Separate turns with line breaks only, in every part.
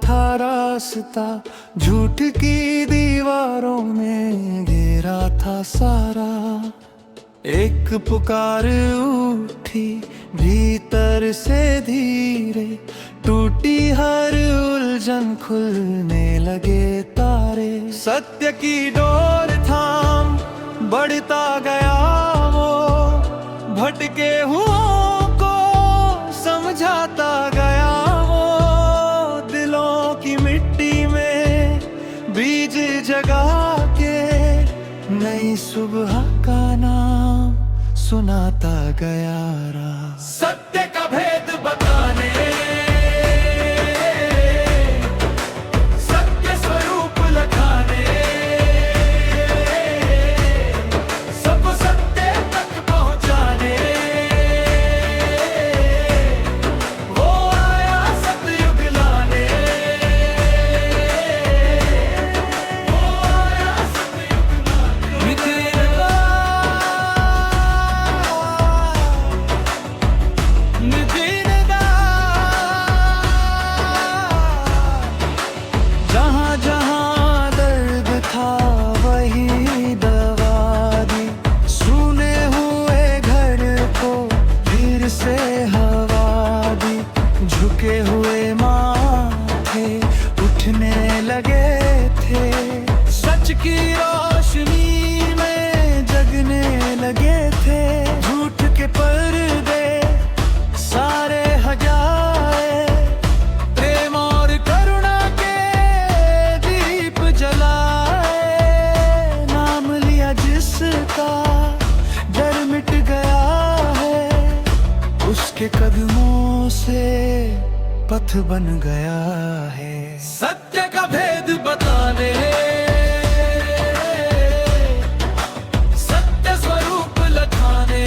था रास्ता, झूठ की दीवारों में घेरा था सारा। एक पुकार उठी भीतर से धीरे, टूटी हर उलझन, खुलने लगे तारे। सत्य की डोर थाम बढ़ता गया वो, भटके हुओं को समझाता गया वो। दिलों की मिट्टी में बीज जगा के नई सुबह का नाम सुनाता गया राह। सत्य का भेद बताने, सत्य स्वरूप लखाने, सबको सत्य तक पहुंचाने, वो आया सतयुग लाने, वो आया सतयुग लाने। जहाँ जहाँ दर्द था वही दवा दी, सुने हुए घर को फिर से हवा दी। झुके हुए माथे उठने लगे थे, सच की रोशनी में जगने लगे थे। झूठ के पर्दे सारे हजाए, प्रेम और करुणा के दीप जलाए। नाम लिया जिसका डर मिट गया है, उसके कदमों से पथ बन गया है। सत्य का भेद बताने, सत्य स्वरूप लखाने,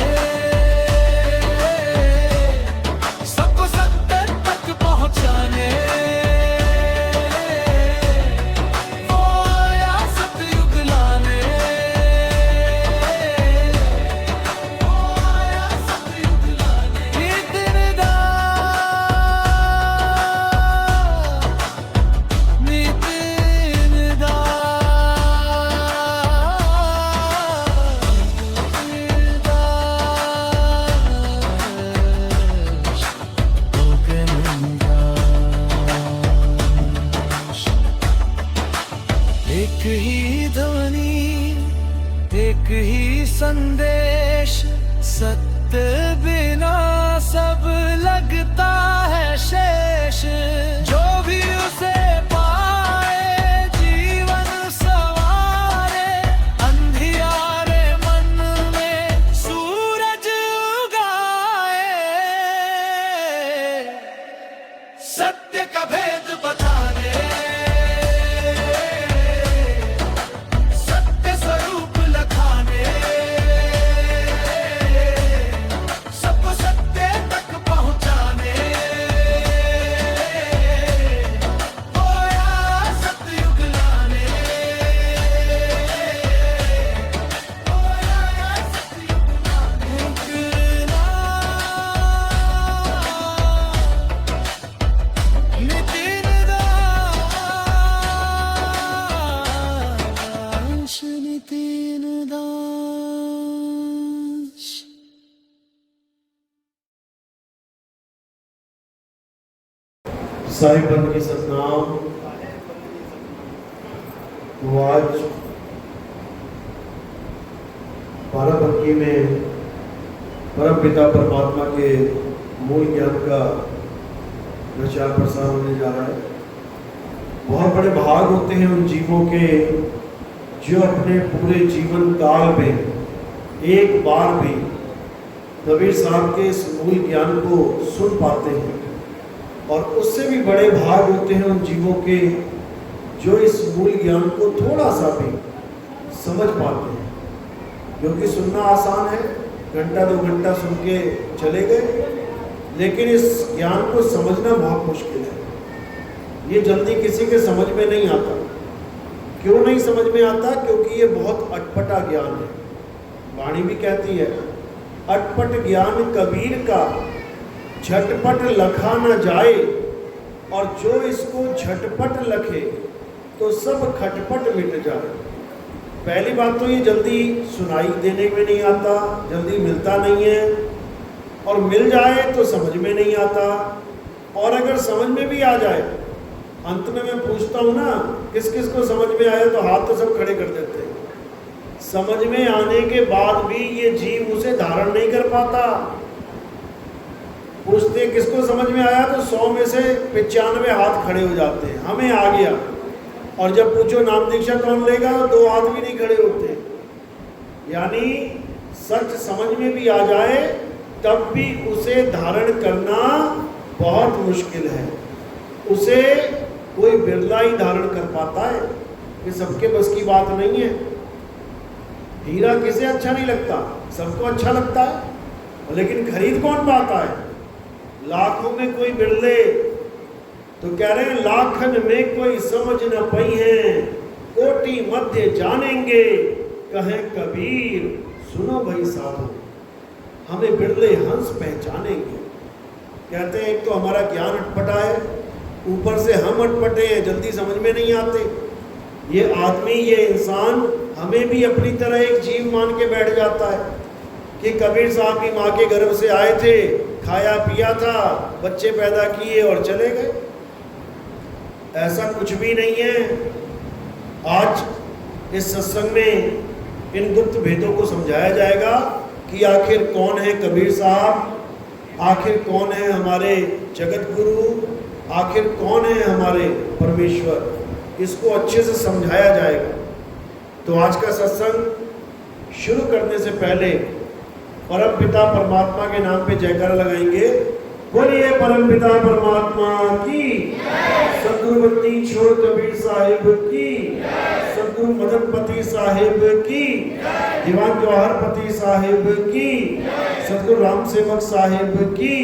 सबको सत्य तक पहुंचाने, वो आया सतयुग लाने, वो आया सतयुग लाने। नितिन एक ही ध्वनि, एक ही संदेश, सत्य बिना सब लगता है शेष। जो भी उसे पाए जीवन सवारे, अंधियारे मन में सूरज उगाए। सत्य का भेद बताने, सत्य स्वरूप लखाने, सबको सत्य तक पहुंचाने, वो आया सतयुग लाने, वो आया सतयुग लाने। नितिन दास, नितिन दास।
साहिबन की सतनाम। वो आज बाराबंकी में परम पिता परमात्मा के मूल ज्ञान का प्रचार प्रसार होने जा रहा है। बहुत बड़े भाग होते हैं उन जीवों के जो अपने पूरे जीवन काल में एक बार भी कबीर साहब के इस मूल ज्ञान को सुन पाते हैं। और उससे भी बड़े भाग होते हैं उन जीवों के जो इस मूल ज्ञान को थोड़ा सा भी समझ पाते हैं। क्योंकि सुनना आसान है, घंटा 2 घंटा सुन के चले गए, लेकिन इस ज्ञान को समझना बहुत मुश्किल है। ये जल्दी किसी के समझ में नहीं आता। क्यों नहीं समझ में आता? क्योंकि ये बहुत अटपटा ज्ञान है। वाणी भी कहती है, अटपट ज्ञान कबीर का, झटपट लखा न जाए, और जो इसको झटपट लखे तो सब खटपट मिट जाए। पहली बात तो ये जल्दी सुनाई देने में नहीं आता, जल्दी मिलता नहीं है, और मिल जाए तो समझ में नहीं आता, और अगर समझ में भी आ जाए, अंत में मैं पूछता हूँ ना किस किस को समझ में आया, तो हाथ तो सब खड़े कर देते हैं। समझ में आने के बाद भी ये जीव उसे धारण नहीं कर पाता। पूछते किसको समझ में आया, तो 100 में से 95 हाथ खड़े हो जाते हैं, हमें आ गया। और जब पूछो नाम दीक्षा कौन लेगा, 2 हाथ भी नहीं खड़े होते। यानी सच समझ में भी आ जाए तब भी उसे धारण करना बहुत मुश्किल है। उसे कोई बिरला ही धारण कर पाता है, ये सबके बस की बात नहीं है। हीरा किसे अच्छा नहीं लगता, सबको अच्छा लगता है, लेकिन खरीद कौन पाता है? लाखों में कोई बिरले। तो कह रहे हैं लाखन में कोई समझ न पई है, कोटि मध्य जानेंगे, कहें कबीर सुनो भाई साधो, हमें बिरले हंस पहचानेंगे। कहते हैं एक तो हमारा ज्ञान अटपटा है, ऊपर से हम अटपटे हैं, जल्दी समझ में नहीं आते। ये आदमी, ये इंसान हमें भी अपनी तरह एक जीव मान के बैठ जाता है कि कबीर साहब भी माँ के गर्भ से आए थे, खाया पिया था, बच्चे पैदा किए और चले गए। ऐसा कुछ भी नहीं है। आज इस सत्संग में इन गुप्त भेदों को समझाया जाएगा कि आखिर कौन है कबीर साहब, आखिर कौन है हमारे जगत गुरु, आखिर कौन है हमारे परमेश्वर, इसको अच्छे से समझाया जाएगा। तो आज का सत्संग शुरू करने से पहले परम पिता परमात्मा के नाम पे जयकारा लगाएंगे। बोलिए परम पिता परमात्मा की, सदगुरु बत्ती छोड़ कबीर साहिब की, सदगुरु मदनपति साहिब की, दीवान जवाहरपति साहिब की, सदगुरु राम सेवक साहिब की,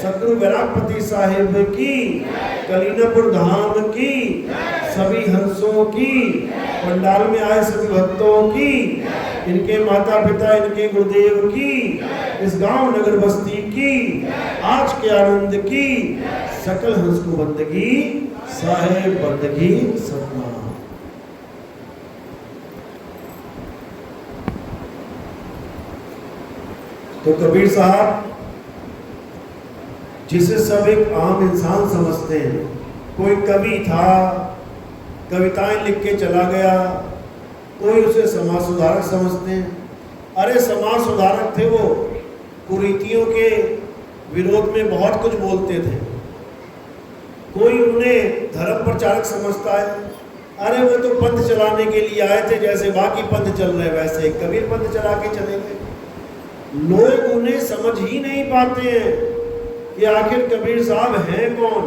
सदगुरु वैरागपति साहिब की, कलीनापुर धाम की, सभी हंसों की, पंडाल में आए सभी भक्तों की, इनके माता पिता, इनके गुरुदेव की, इस गांव नगर बस्ती की, आज के आनंद की, सकल हंस को बंदगी, साहेब बंदगी सतनाम। तो कबीर साहब जिसे सब एक आम इंसान समझते हैं, कोई कवि था, कविताएं लिख के चला गया, कोई उसे समाज सुधारक समझते हैं। अरे समाज सुधारक थे वो, कुरीतियों के विरोध में बहुत कुछ बोलते थे। कोई उन्हें धर्म प्रचारक समझता है, अरे वो तो पंथ चलाने के लिए आए थे, जैसे बाकी पंथ चल रहे वैसे कबीर पंथ चला के चलेंगे। लोग उन्हें समझ ही नहीं पाते हैं कि आखिर कबीर साहब हैं कौन।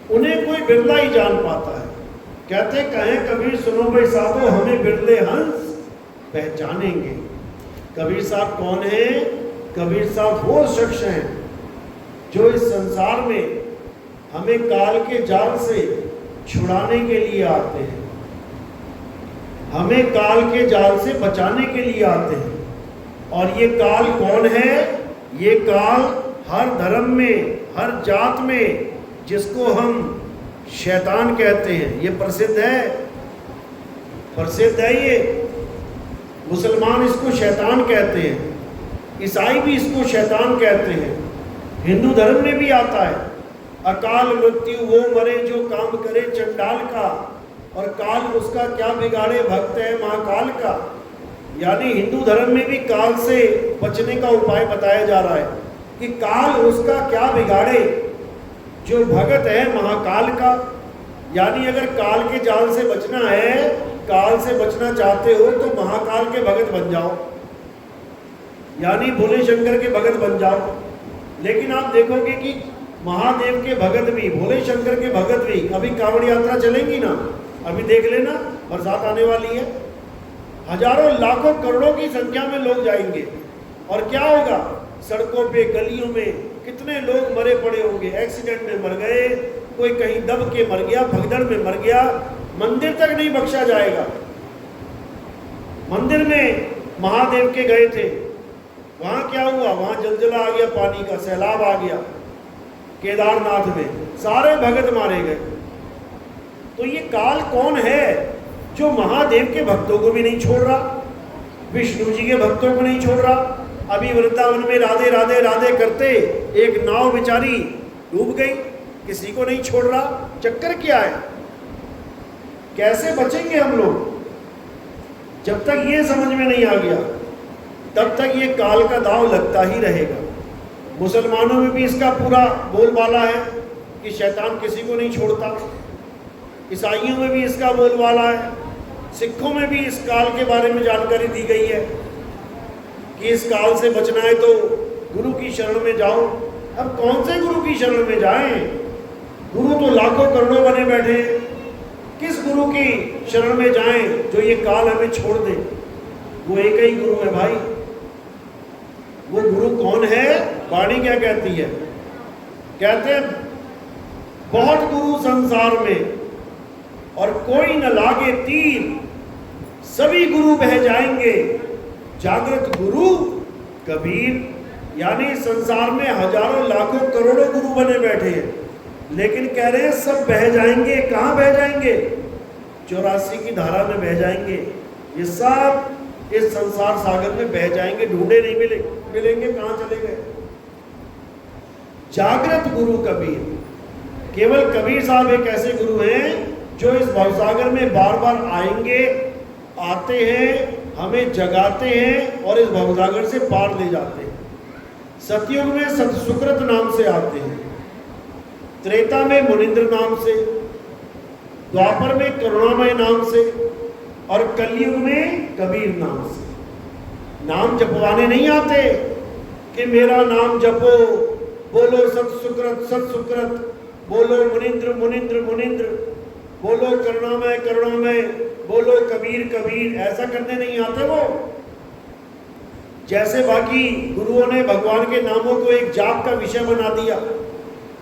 उन्हें कोई बिरला ही जान पाता है। कहते कहें कबीर सुनो भाई साधो, हमें बिरले हंस पहचानेंगे। कबीर साहब कौन है? कबीर साहब वो शख्स हैं जो इस संसार में हमें काल के जाल से छुड़ाने के लिए आते हैं, हमें काल के जाल से बचाने के लिए आते हैं। और ये काल कौन है? ये काल हर धर्म में, हर जात में, जिसको हम शैतान कहते हैं, ये प्रसिद्ध है, प्रसिद्ध है। ये मुसलमान इसको शैतान कहते हैं, ईसाई भी इसको शैतान कहते हैं, हिंदू धर्म में भी आता है। अकाल मृत्यु वो मरे जो काम करे चंडाल का, और काल उसका क्या बिगाड़े भक्त है महाकाल का। यानी हिंदू धर्म में भी काल से बचने का उपाय बताया जा रहा है कि काल उसका क्या बिगाड़े जो भगत है महाकाल का। यानी अगर काल के जाल से बचना है, काल से बचना चाहते हो तो महाकाल के भगत बन जाओ, यानी भोले शंकर के भगत बन जाओ। लेकिन आप देखोगे कि महादेव के भगत भी, भोले शंकर के भगत भी, अभी कांवड़ यात्रा चलेंगी ना, अभी देख लेना, बरसात आने वाली है, हजारों लाखों करोड़ों की संख्या में लोग जाएंगे। और क्या होगा? सड़कों पे गलियों में कितने लोग मरे पड़े होंगे, एक्सीडेंट में मर गए, कोई कहीं दब के मर गया, भगदड़ में मर गया, मंदिर तक नहीं बख्शा जाएगा। मंदिर में महादेव के गए थे, वहां क्या हुआ? वहां जलजला आ गया, पानी का सैलाब आ गया। केदारनाथ में, सारे भगत मारे गए। तो ये काल कौन है जो महादेव के भक्तों को भी नहीं छोड़ रहा, विष्णु जी के भक्तों को नहीं छोड़ रहा? अभी वृंदावन में राधे राधे राधे करते एक नाव बेचारी डूब गई, किसी को नहीं छोड़ रहा। चक्कर क्या है? कैसे बचेंगे हम लोग? जब तक ये समझ में नहीं आ गया तब तक ये काल का दाव लगता ही रहेगा। मुसलमानों में भी इसका पूरा बोलबाला है कि शैतान किसी को नहीं छोड़ता, ईसाइयों में भी इसका बोलबाला है, सिखों में भी इस काल के बारे में जानकारी दी गई है कि इस काल से बचना है तो गुरु की शरण में जाओ। अब कौन से गुरु की शरण में जाएं? गुरु तो लाखों करोड़ों बने बैठे हैं। किस गुरु की शरण में जाएं जो ये काल हमें छोड़ दे? वो एक ही गुरु है भाई। वो गुरु कौन है? वाणी क्या कहती है? कहते हैं बहुत गुरु संसार में और कोई न लागे तीर, सभी गुरु बह जाएंगे, जागृत गुरु कबीर। यानी संसार में हजारों लाखों करोड़ों गुरु बने बैठे हैं, लेकिन कह रहे हैं सब बह जाएंगे। कहाँ बह जाएंगे? 84 की धारा में बह जाएंगे। ये सब इस संसार सागर में बह जाएंगे, ढूंढे नहीं मिलेंगे, कहाँ चले गए? जागृत गुरु कबीर। केवल कबीर साहब एक ऐसे गुरु हैं जो इस भवसागर में बार बार आएंगे, आते हैं, हमें जगाते हैं और इस भवसागर से पार ले जाते हैं। सतयुग में सतसुकृत नाम से आते हैं, त्रेता में मुनिंद्र नाम से, द्वापर में करुणामय नाम से और कलयुग में कबीर नाम से। नाम जपवाने नहीं आते कि मेरा नाम जपो, बोलो सतसुकृत सतसुकृत, बोलो मुनिंद्र मुनिंद्र मुनिंद्र, बोलो करुणामय करुणामय, बोलो कबीर कबीर। ऐसा करने नहीं आते वो। जैसे बाकी गुरुओं ने भगवान के नामों को एक जाप का विषय बना दिया।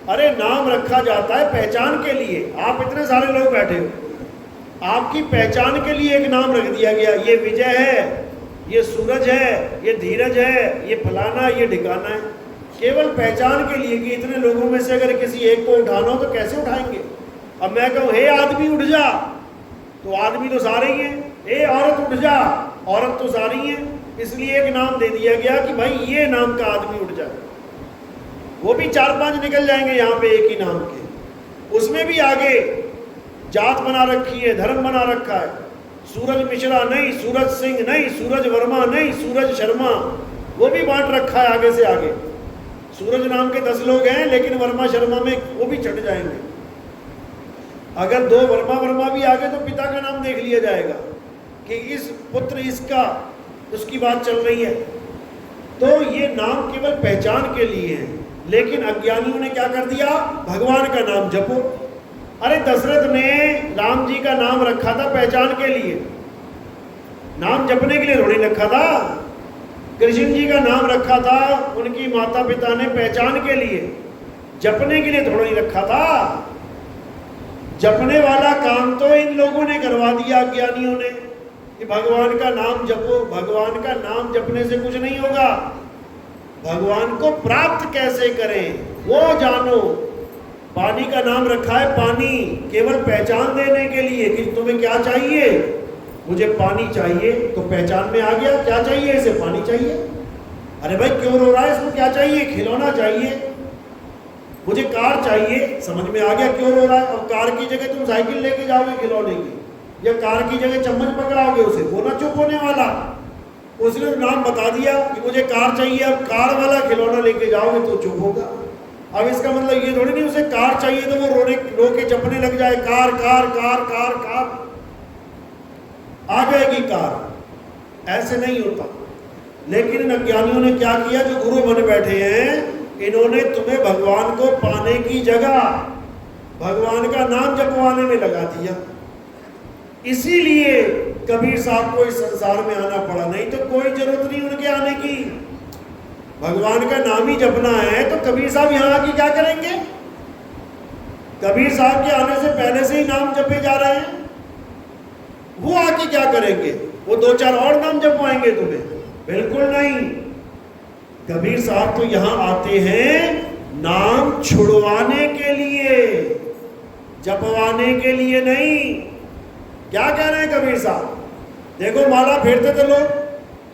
अरे नाम रखा जाता है पहचान के लिए। आप इतने सारे लोग बैठे हो, आपकी पहचान के लिए एक नाम रख दिया गया। ये विजय है, ये सूरज है, ये धीरज है, ये फलाना, ये ढिकाना है। केवल पहचान के लिए कि इतने लोगों में से अगर किसी एक को उठाना हो तो कैसे उठाएंगे? अब मैं कहूँ हे आदमी उठ जा, तो आदमी तो सारे ही हैं। हे औरत उठ जा, औरत तो सारी हैं। इसलिए एक नाम दे दिया गया कि भाई ये नाम का आदमी उठ जाए। वो भी 4-5 निकल जाएंगे यहाँ पे एक ही नाम के। उसमें भी आगे जात बना रखी है, धर्म बना रखा है। सूरज मिश्रा नहीं, सूरज सिंह नहीं, सूरज वर्मा नहीं, सूरज शर्मा, वो भी बांट रखा है आगे से आगे। सूरज नाम के 10 लोग हैं, लेकिन वर्मा शर्मा में वो भी चढ़ जाएंगे। अगर 2 वर्मा भी आगे तो पिता का नाम देख लिया जाएगा कि इस पुत्र इसका, उसकी बात चल रही है। तो ये नाम केवल पहचान के लिए है, लेकिन अज्ञानियों ने क्या कर दिया? भगवान का नाम जपो। अरे दशरथ ने राम जी का नाम रखा था पहचान के लिए, नाम जपने के लिए थोड़ी रखा था। कृष्ण जी का नाम रखा था उनकी माता पिता ने पहचान के लिए, जपने के लिए थोड़ा ही रखा था। जपने वाला काम तो इन लोगों ने करवा दिया अज्ञानियों ने कि भगवान का नाम जपो। भगवान का नाम जपने से कुछ नहीं होगा। भगवान को प्राप्त कैसे करें वो जानो। पानी का नाम रखा है पानी, केवल पहचान देने के लिए कि तुम्हें क्या चाहिए। मुझे पानी चाहिए, तो पहचान में आ गया क्या चाहिए इसे, पानी चाहिए। अरे भाई क्यों रो रहा है, इसको क्या चाहिए, खिलौना चाहिए। मुझे कार चाहिए, समझ में आ गया क्यों रो रहा है। अब कार की जगह तुम साइकिल लेके जाओगे खिलौने की, या कार की जगह चम्मच पकड़ाओगे उसे, वो ना चुप होने वाला। उसने नाम बता दिया कि मुझे कार चाहिए, अब कार वाला खिलौना लेके जाओगे तो चुप होगा। अब इसका मतलब ये थोड़ी नहीं उसे कार चाहिए तो वो रो के जपने लग जाए, car car car car car, आ जाएगी कार। ऐसे नहीं होता। लेकिन इन अज्ञानियों ने क्या किया, जो गुरु बन बैठे हैं, इन्होंने तुम्हें भगवान को पाने की जगह भगवान का नाम जपवाने में लगा दिया। इसीलिए कबीर साहब को इस संसार में आना पड़ा, नहीं तो कोई जरूरत नहीं उनके आने की। भगवान का नाम ही जपना है तो कबीर साहब यहाँ आके क्या करेंगे? कबीर साहब के आने से पहले से ही नाम जपे जा रहे हैं, वो आके क्या करेंगे? वो 2-4 और नाम जपवाएंगे तुम्हें? बिल्कुल नहीं। कबीर साहब तो यहाँ आते हैं नाम छुड़वाने के लिए, जपवाने के लिए नहीं। क्या कह रहे हैं कबीर साहब? देखो माला फेरते थे लोग,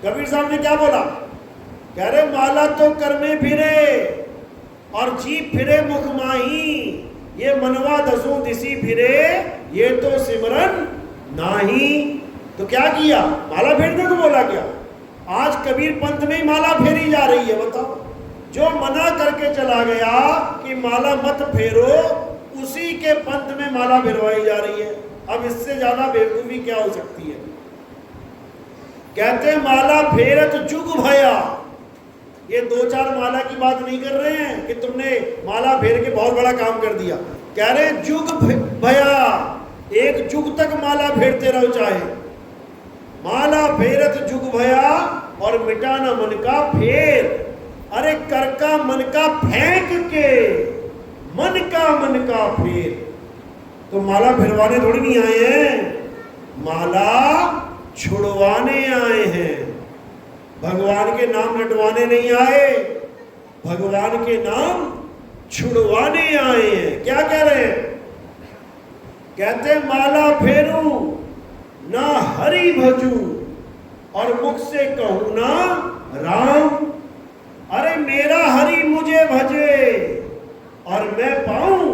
कबीर साहब ने क्या बोला? कह रहे माला तो कर में फिरे और जीभ फिरे मुख माही, ये मनवा दसों दिशी फिरे, ये तो सिमरन नाही। तो क्या किया? माला फेरने को बोला क्या? आज कबीर पंथ में ही माला फेरी जा रही है। बताओ, जो मना करके चला गया कि माला मत फेरो, उसी के पंथ में माला फेरवाई जा रही है। अब इससे ज्यादा बेवकूफी क्या हो सकती है? कहते माला फेरत जुग भया। ये दो चार माला की बात नहीं कर रहे हैं कि तुमने माला फेर के बहुत बड़ा काम कर दिया। कह रहे जुग भया, एक जुग तक माला फेरते रहो। चाहे माला फेरत जुग भया और मिटाना मन का फेर। अरे कर का मन का फेंक के मन का फेर। तो माला फिरवाने थोड़ी नहीं आए हैं, माला छुड़वाने आए हैं। भगवान के नाम रटवाने नहीं आए, भगवान के नाम छुड़वाने आए हैं। क्या कह रहे हैं? कहते माला फेरू ना हरि भजू और मुख से कहूं ना राम। अरे मेरा हरि मुझे भजे और मैं पाऊं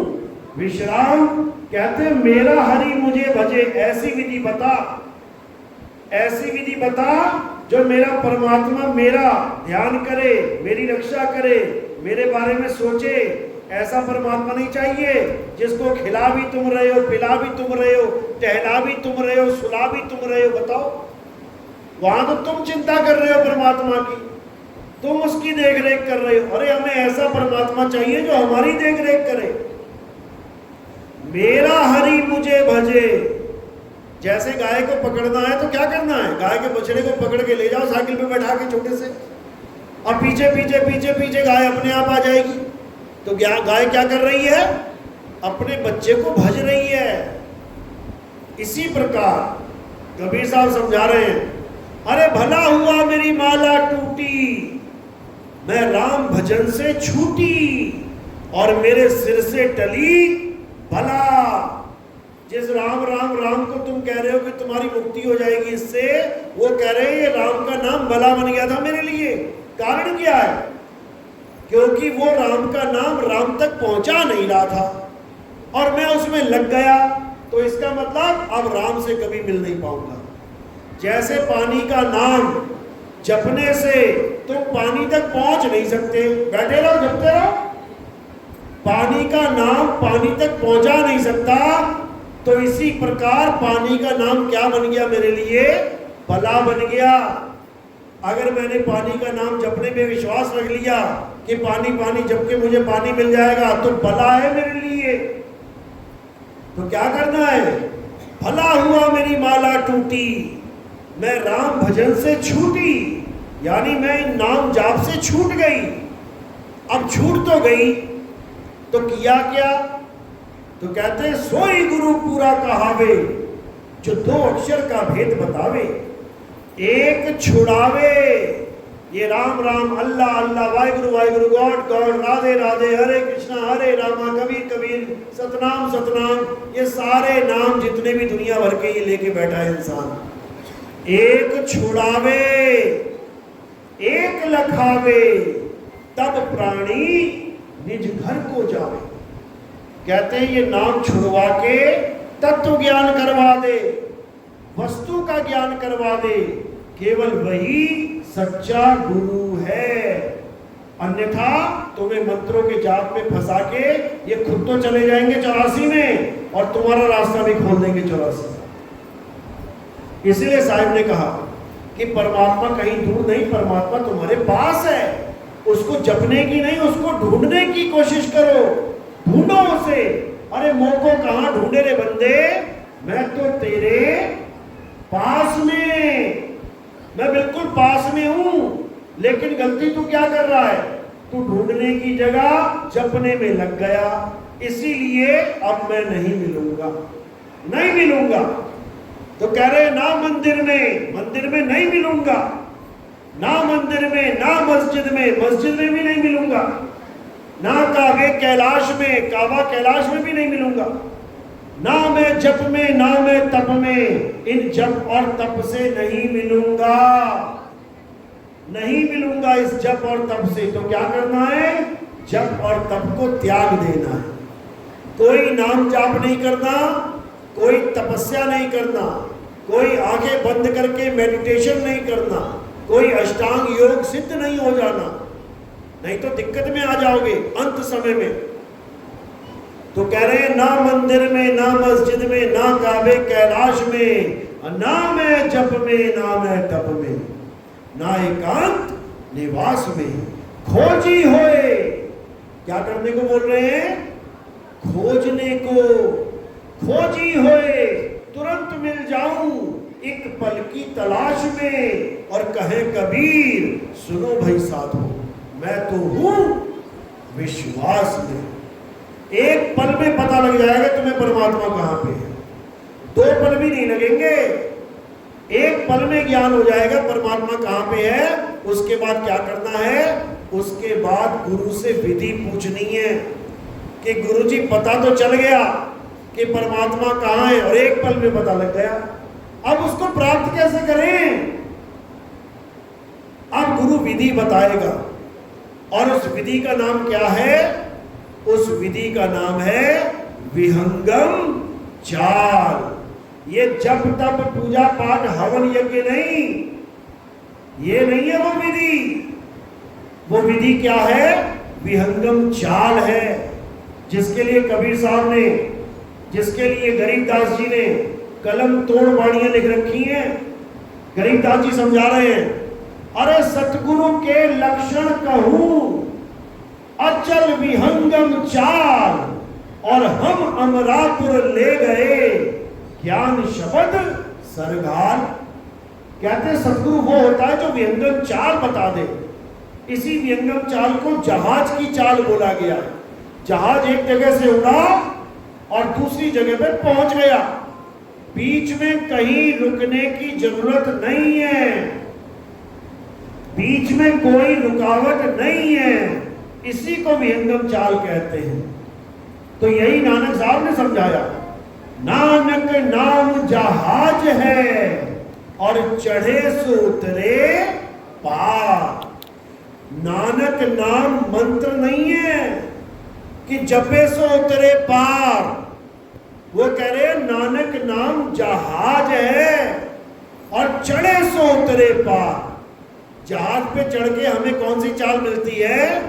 विश्राम। कहते मेरा हरि मुझे भजे, ऐसी विधि बता, ऐसी विधि बता जो मेरा परमात्मा मेरा ध्यान करे, मेरी रक्षा करे, मेरे बारे में सोचे। ऐसा परमात्मा नहीं चाहिए जिसको खिला भी तुम रहे हो, पिला भी तुम रहे हो, टहला भी तुम रहे हो, सुला भी तुम रहे हो। बताओ, वहां तो तुम चिंता कर रहे हो परमात्मा की, तुम उसकी देख रेख कर रहे हो। अरे हमें ऐसा परमात्मा चाहिए जो हमारी देख रेख करे। मेरा हरि मुझे भजे। जैसे गाय को पकड़ना है तो क्या करना है? गाय के बछड़े को पकड़ के ले जाओ साइकिल पे बैठा के छोटे से, और पीछे पीछे पीछे पीछे गाय अपने आप आ जाएगी। तो गाय क्या कर रही है? अपने बच्चे को भज रही है। इसी प्रकार कबीर साहब समझा रहे हैं, अरे भला हुआ मेरी माला टूटी, मैं राम भजन से छूटी और मेरे सिर से टली भला। जिस राम राम राम को तुम कह रहे हो कि तुम्हारी मुक्ति हो जाएगी इससे, वो कह रहे हैं ये राम का नाम भला बन गया था मेरे लिए। कारण क्या है? क्योंकि वो राम का नाम राम तक पहुंचा नहीं रहा था और मैं उसमें लग गया। तो इसका मतलब अब राम से कभी मिल नहीं पाऊंगा। जैसे पानी का नाम जपने से तुम पानी तक पहुंच नहीं सकते, बैठे रहो जपते रहो, पानी का नाम पानी तक पहुंचा नहीं सकता। तो इसी प्रकार पानी का नाम क्या बन गया मेरे लिए? भला बन गया। अगर मैंने पानी का नाम जपने में विश्वास रख लिया कि पानी पानी जप के मुझे पानी मिल जाएगा, तो भला है मेरे लिए। तो क्या करना है? भला हुआ मेरी माला टूटी, मैं राम भजन से छूटी, यानी मैं नाम जाप से छूट गई। अब छूट तो गई, तो किया क्या? तो कहते हैं सोई गुरु पूरा कहावे, जो दो अक्षर का भेद बतावे, एक छुड़ावे। ये राम राम, अल्लाह अल्लाह, वाहिगुरु वाहिगुरु, गॉड गॉड, राधे राधे, हरे कृष्णा हरे रामा, कबीर कबीर, सतनाम सतनाम, ये सारे नाम जितने भी दुनिया भर के ये लेके बैठा है इंसान। एक छुड़ावे एक लखावे, तब प्राणी निज घर को जावे। कहते हैं ये नाम छुड़वा के तत्व ज्ञान करवा दे, वस्तु का ज्ञान करवा दे, केवल वही सच्चा गुरु है। अन्यथा तुम्हें मंत्रों के जाप में फंसा के ये खुद तो चले जाएंगे 84 में और तुम्हारा रास्ता भी खोल देंगे 84। इसलिए साहिब ने कहा कि परमात्मा कहीं दूर नहीं, परमात्मा तुम्हारे पास है। उसको जपने की नहीं, उसको ढूंढने की कोशिश करो, ढूंढो उसे। अरे मोको कहां ढूंढे रे बंदे, मैं तो तेरे पास में, मैं बिल्कुल पास में हूं। लेकिन गलती तू क्या कर रहा है? तू ढूंढने की जगह जपने में लग गया। इसीलिए अब मैं नहीं मिलूंगा, नहीं मिलूंगा। तो कह रहे ना मंदिर में नहीं मिलूंगा, ना मंदिर में, ना मस्जिद में भी नहीं मिलूंगा। ना काबे कैलाश में, काबा कैलाश में भी नहीं मिलूंगा, ना मैं जप में, ना मैं तप में, इन जप और तप से नहीं मिलूंगा, नहीं मिलूंगा इस जप और तप से। तो क्या करना है? जप और तप को त्याग देना है। कोई नाम जाप नहीं करना, कोई तपस्या नहीं करना, कोई आंखें बंद करके मेडिटेशन नहीं करना, कोई अष्टांग योग सिद्ध नहीं हो जाना, नहीं तो दिक्कत में आ जाओगे अंत समय में। तो कह रहे हैं ना मंदिर में, ना मस्जिद में, ना काबे कैलाश में, ना मैं जप में, ना मैं तप में, ना एकांत निवास में, खोजी होए। क्या करने को बोल रहे हैं? खोजने को। खोजी होए तुरंत मिल जाऊं एक पल की तलाश में, और कहे कबीर सुनो भाई साधो मैं तो हूं विश्वास में। एक पल में पता लग जाएगा तुम्हें परमात्मा कहां पे है, 2 पल भी नहीं लगेंगे, एक पल में ज्ञान हो जाएगा परमात्मा कहां पे है। उसके बाद क्या करना है? उसके बाद गुरु से विधि पूछनी है कि गुरुजी पता तो चल गया कि परमात्मा कहां है, और एक पल में पता लग गया, अब उसको प्राप्त कैसे करें? अब गुरु विधि बताएगा, और उस विधि का नाम क्या है? उस विधि का नाम है विहंगम चाल। ये जप तप पूजा पाठ हवन यज्ञ नहीं, ये नहीं है वो विधि। वो विधि क्या है? विहंगम चाल है, जिसके लिए कबीर साहब ने, जिसके लिए गरीबदास जी ने कलम तोड़ वाणियां लिख रखी हैं। गरीबदास जी समझा रहे हैं, अरे सतगुरु के लक्षण कहूं अचल विहंगम चाल, और हम अमरापुर ले गए ज्ञान शब्द सरगाल। कहते सतगुरु वो होता है जो विहंगम चाल बता दे। इसी विहंगम चाल को जहाज की चाल बोला गया। जहाज एक जगह से उड़ा और दूसरी जगह पर पहुंच गया, बीच में कहीं रुकने की जरूरत नहीं है, बीच में कोई रुकावट नहीं है, इसी को विहंगम चाल कहते हैं। तो यही नानक साहब ने समझाया, नानक नाम जहाज है और चढ़े सो उतरे पार। नानक नाम मंत्र नहीं है कि जपे सो उतरे पार, वो कह रहे हैं नानक नाम जहाज है और चढ़े सो उतरे पार। जहाज पे चढ़ के हमें कौन सी चाल मिलती है?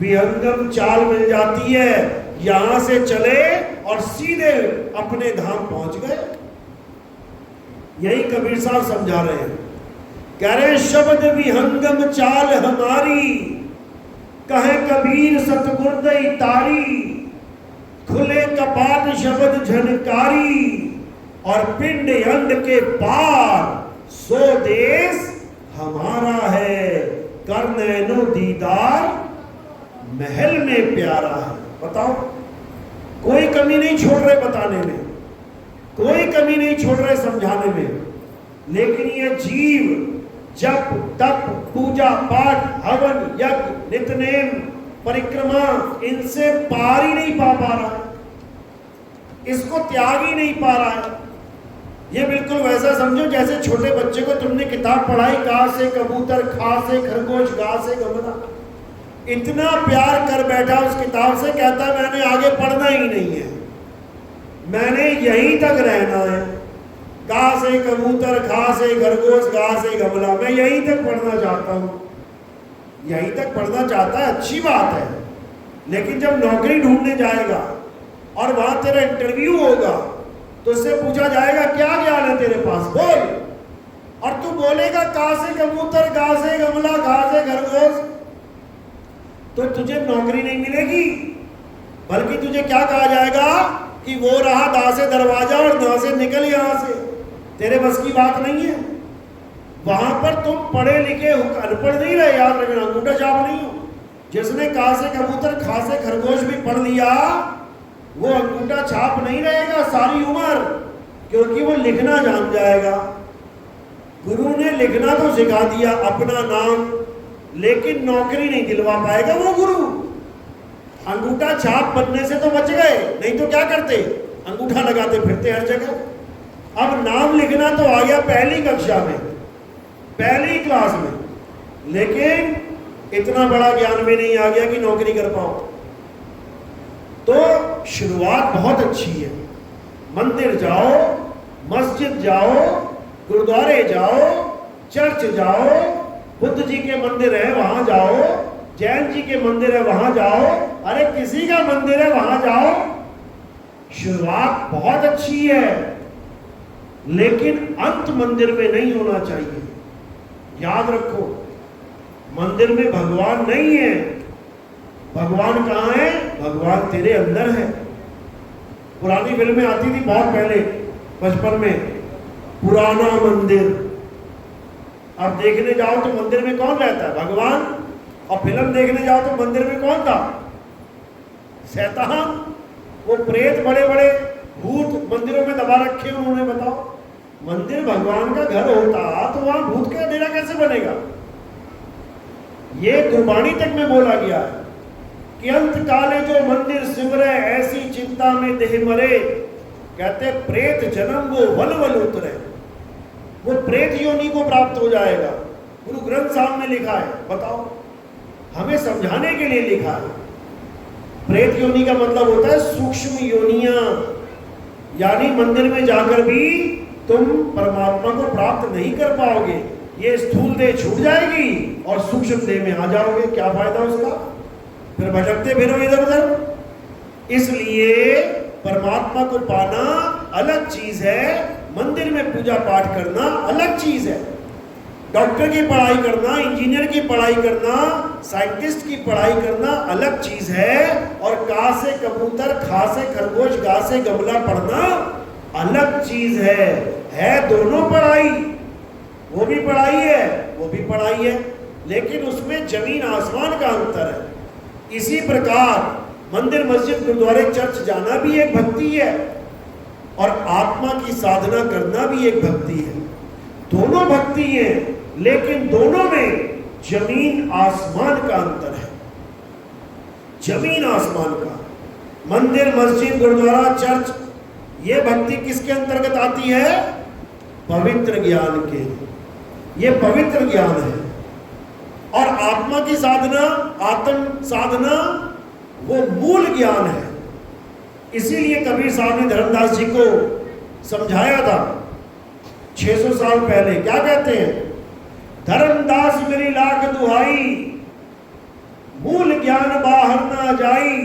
विहंगम चाल मिल जाती है। यहां से चले और सीधे अपने धाम पहुंच गए। यही कबीर साहब समझा रहे हैं, कह रहे शब्द विहंगम चाल हमारी, कहे कबीर सतगुरदई तारी, खुले कपाट शब्द झनकारी, और पिंड अंड के पार सो देश हमारा है, कर नैनो दीदार महल में प्यारा है। बताओ, कोई कमी नहीं छोड़ रहे बताने में, कोई कमी नहीं छोड़ रहे समझाने में, लेकिन ये जीव जप तप पूजा पाठ हवन यज्ञ नित्यनेम परिक्रमा इनसे पार ही नहीं पा रहा है, इसको त्याग ही नहीं पा रहा है। ये बिल्कुल वैसा समझो जैसे छोटे बच्चे को तुमने किताब पढ़ाई, का से कबूतर, खा से खरगोश, गा से गमला, इतना प्यार कर बैठा उस किताब से, कहता मैंने आगे पढ़ना ही नहीं है, मैंने यहीं तक रहना है, का से कबूतर, खा से खरगोश, गा से गमला, मैं यहीं तक पढ़ना चाहता हूँ। यहीं तक पढ़ना चाहता है, अच्छी बात है, लेकिन जब नौकरी ढूंढने जाएगा और वहां तेरा इंटरव्यू होगा तो उससे पूछा जाएगा क्या ज्ञान है तेरे पास, बोल, और तू बोलेगा का से कबूतर, गा से गमला, घा से खरगोश, तो तुझे नौकरी नहीं मिलेगी, बल्कि तुझे क्या कहा जाएगा कि वो रहा दा से दरवाजा और दा से निकल यहां से, तेरे बस की बात नहीं है। वहां पर तुम पढ़े लिखे अनपढ़ नहीं रहे, याद रखना, अंगूठा छाप नहीं हो। जिसने का से कबूतर, खा से खरगोश भी पढ़ लिया वो अंगूठा छाप नहीं रहेगा सारी उम्र, क्योंकि वो लिखना जान जाएगा। गुरु ने लिखना तो सिखा दिया अपना नाम, लेकिन नौकरी नहीं दिलवा पाएगा वो गुरु। अंगूठा छाप बनने से तो बच गए, नहीं तो क्या करते, अंगूठा लगाते फिरते हर जगह। अब नाम लिखना तो आ गया पहली कक्षा में, पहली क्लास में, लेकिन इतना बड़ा ज्ञान भी नहीं आ गया कि नौकरी कर पाओ। तो शुरुआत बहुत अच्छी है। मंदिर जाओ, मस्जिद जाओ, गुरुद्वारे जाओ, चर्च जाओ, बुद्ध जी के मंदिर है वहां जाओ, जैन जी के मंदिर है वहां जाओ, अरे किसी का मंदिर है वहां जाओ। शुरुआत बहुत अच्छी है, लेकिन अंत मंदिर में नहीं होना चाहिए। याद रखो, मंदिर में भगवान नहीं है। भगवान कहाँ है? भगवान तेरे अंदर है। पुरानी फिल्में आती थी बहुत पहले, बचपन में, पुराना मंदिर। अब देखने जाओ तो मंदिर में कौन रहता है? भगवान। और फिल्म देखने जाओ तो मंदिर में कौन था? शैतान। वो प्रेत, बड़े बड़े भूत मंदिरों में दबा रखे उन्होंने। बताओ, मंदिर भगवान का घर होता तो वहां भूत का डेरा कैसे बनेगा? ये गुरबाणी तक में बोला गया है कि अंत काले जो मंदिर सिमरे, ऐसी चिंता में देह मरे। कहते प्रेत जन्म वो वल वल उतरे, वो प्रेत योनि को प्राप्त हो जाएगा। गुरु ग्रंथ साहब में लिखा है। बताओ, हमें समझाने के लिए लिखा है। प्रेत योनि का मतलब होता है सूक्ष्म योनियां, यानी मंदिर में जाकर भी तुम परमात्मा को प्राप्त नहीं कर पाओगे। ये स्थूल देह छूट जाएगी और सूक्ष्म देह में आ जाओगे। क्या फायदा उसका? फिर भटकते फिरो इधर उधर। इसलिए परमात्मा को पाना अलग चीज है, मंदिर में पूजा पाठ करना अलग चीज है। डॉक्टर की पढ़ाई करना, इंजीनियर की पढ़ाई करना, साइंटिस्ट की पढ़ाई करना अलग चीज है, और का से कबूतर, खा से खरगोश, गा से गमला पढ़ना अलग चीज है दोनों पढ़ाई। वो भी पढ़ाई है, वो भी पढ़ाई है, लेकिन उसमें जमीन आसमान का अंतर है। इसी प्रकार मंदिर, मस्जिद, गुरुद्वारे, चर्च जाना भी एक भक्ति है, और आत्मा की साधना करना भी एक भक्ति है। दोनों भक्ति है, लेकिन दोनों में जमीन आसमान का अंतर है। जमीन आसमान का। मंदिर, मस्जिद, गुरुद्वारा, चर्च, ये भक्ति किसके अंतर्गत आती है? पवित्र ज्ञान के। ये पवित्र ज्ञान है। और आत्मा की साधना, आत्म साधना, वो मूल ज्ञान है। इसीलिए कबीर साहब ने धर्मदास जी को समझाया था 600 साल पहले। क्या कहते हैं? धर्मदास मेरी लाख दुहाई, मूल ज्ञान बाहर ना जाई।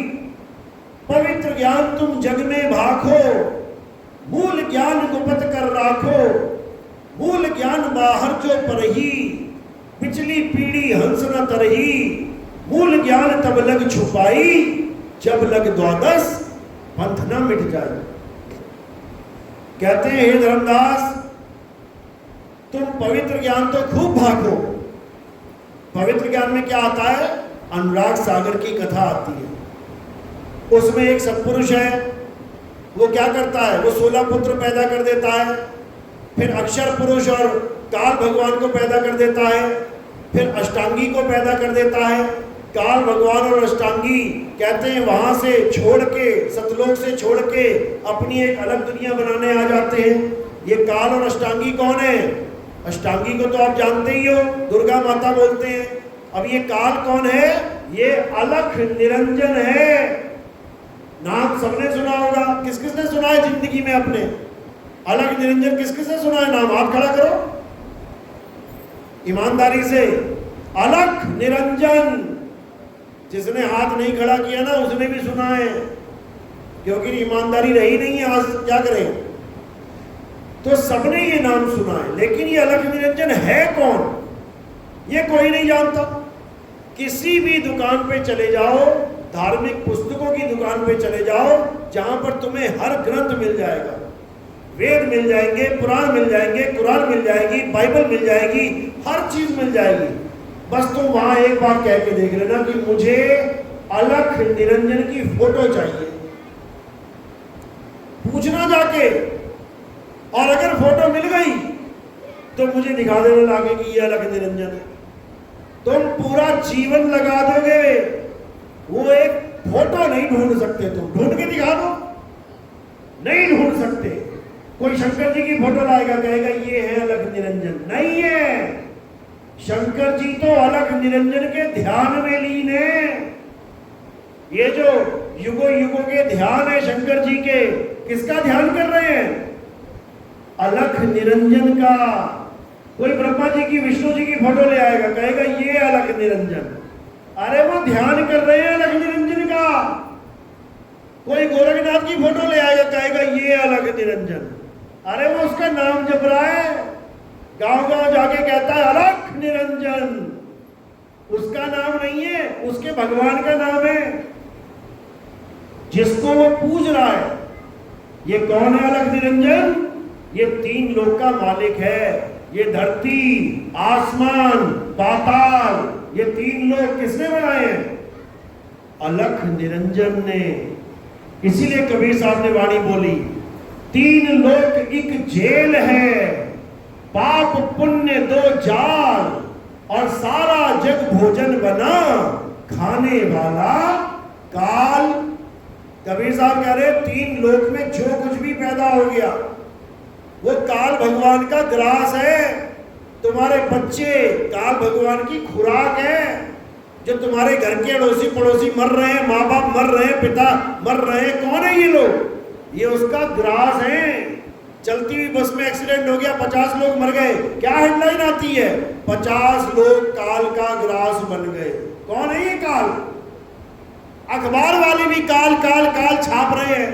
पवित्र ज्ञान तुम जग में भाखो, मूल ज्ञान गुप्त कर राखो। मूल ज्ञान बाहर जो परही, पिछली पीढ़ी हंस न तरही। मूल ज्ञान तब लग छुपाई, जब लग द्वादश पंथ न मिट जाए। कहते हैं हे धर्मदास, तुम पवित्र ज्ञान तो खूब भागो। पवित्र ज्ञान में क्या आता है? अनुराग सागर की कथा आती है। उसमें एक सत्पुरुष है, वो क्या करता है? वो 16 पुत्र पैदा कर देता है, फिर अक्षर पुरुष और काल भगवान को पैदा कर देता है, फिर अष्टांगी को पैदा कर देता है। काल भगवान और अष्टांगी कहते हैं वहां से छोड़ के, सतलोक से छोड़ के अपनी एक अलग दुनिया बनाने आ जाते हैं। ये काल और अष्टांगी कौन है? अष्टांगी को तो आप जानते ही हो, दुर्गा माता बोलते हैं। अब ये काल कौन है? ये अलख निरंजन है। नाम सबने सुना होगा। किस किसने सुना है जिंदगी में अपने? अलख निरंजन किस किसने सुना है? नाम हाथ खड़ा करो ईमानदारी से। अलख निरंजन। जिसने हाथ नहीं खड़ा किया ना, उसने भी सुना है, क्योंकि ईमानदारी रही नहीं है। आज क्या करें? तो सबने ये नाम सुना है, लेकिन ये अलख निरंजन है कौन? ये कोई नहीं जानता। किसी भी दुकान पे चले जाओ, धार्मिक पुस्तकों की दुकान पे चले जाओ, जहां पर तुम्हें हर ग्रंथ मिल जाएगा। वेद मिल जाएंगे, पुराण मिल जाएंगे, कुरान मिल जाएगी, बाइबल मिल जाएगी, हर चीज मिल जाएगी। बस तुम वहां एक बार कह के देख लेना कि मुझे अलख निरंजन की फोटो चाहिए। पूछना जाके, और अगर फोटो मिल गई तो मुझे दिखा देने लगे कि ये अलख निरंजन है। तुम पूरा जीवन लगा दोगे। वो एक फोटो नहीं ढूंढ सकते, तुम ढूंढ के दिखा दो, नहीं ढूंढ सकते। कोई शंकर जी की फोटो लाएगा, कहेगा ये है अलख निरंजन, नहीं है। शंकर जी तो अलख निरंजन के ध्यान में लीन है। ये जो युगों युगों के ध्यान है शंकर जी के, किसका ध्यान कर रहे हैं? अलख निरंजन का। कोई ब्रह्मा जी की, विष्णु जी की फोटो ले आएगा, कहेगा ये अलख निरंजन, अरे वो ध्यान कर रहे हैं अलख निरंजन का। कोई गोरखनाथ की फोटो ले आएगा, कहेगा ये अलख निरंजन, अरे वो उसका नाम जप रहा है, गांव गांव जाके कहता है अलख निरंजन। उसका नाम नहीं है, उसके भगवान का नाम है, जिसको वो पूज रहा है। ये कौन है अलख निरंजन? ये तीन लोक का मालिक है। ये धरती, आसमान, पाताल, ये तीन लोक किसने बनाए हैं? अलख निरंजन ने। इसीलिए कबीर साहब ने वाणी बोली, तीन लोक एक जेल है, पाप पुण्य दो जाल, और सारा जग भोजन बना, खाने वाला काल। कबीर साहब कह रहे तीन लोक में जो कुछ भी पैदा हो गया वो काल भगवान का ग्रास है। तुम्हारे बच्चे काल भगवान की खुराक है। जो तुम्हारे घर के अड़ोसी पड़ोसी मर रहे हैं, माँ बाप मर रहे हैं, पिता मर रहे हैं, कौन है ये लोग? ये उसका ग्रास है। चलती हुई बस में एक्सीडेंट हो गया, 50 लोग मर गए, क्या हेडलाइन आती है? 50 लोग काल का ग्रास बन गए। कौन है ये काल? अखबार वाले भी काल काल काल छाप रहे हैं,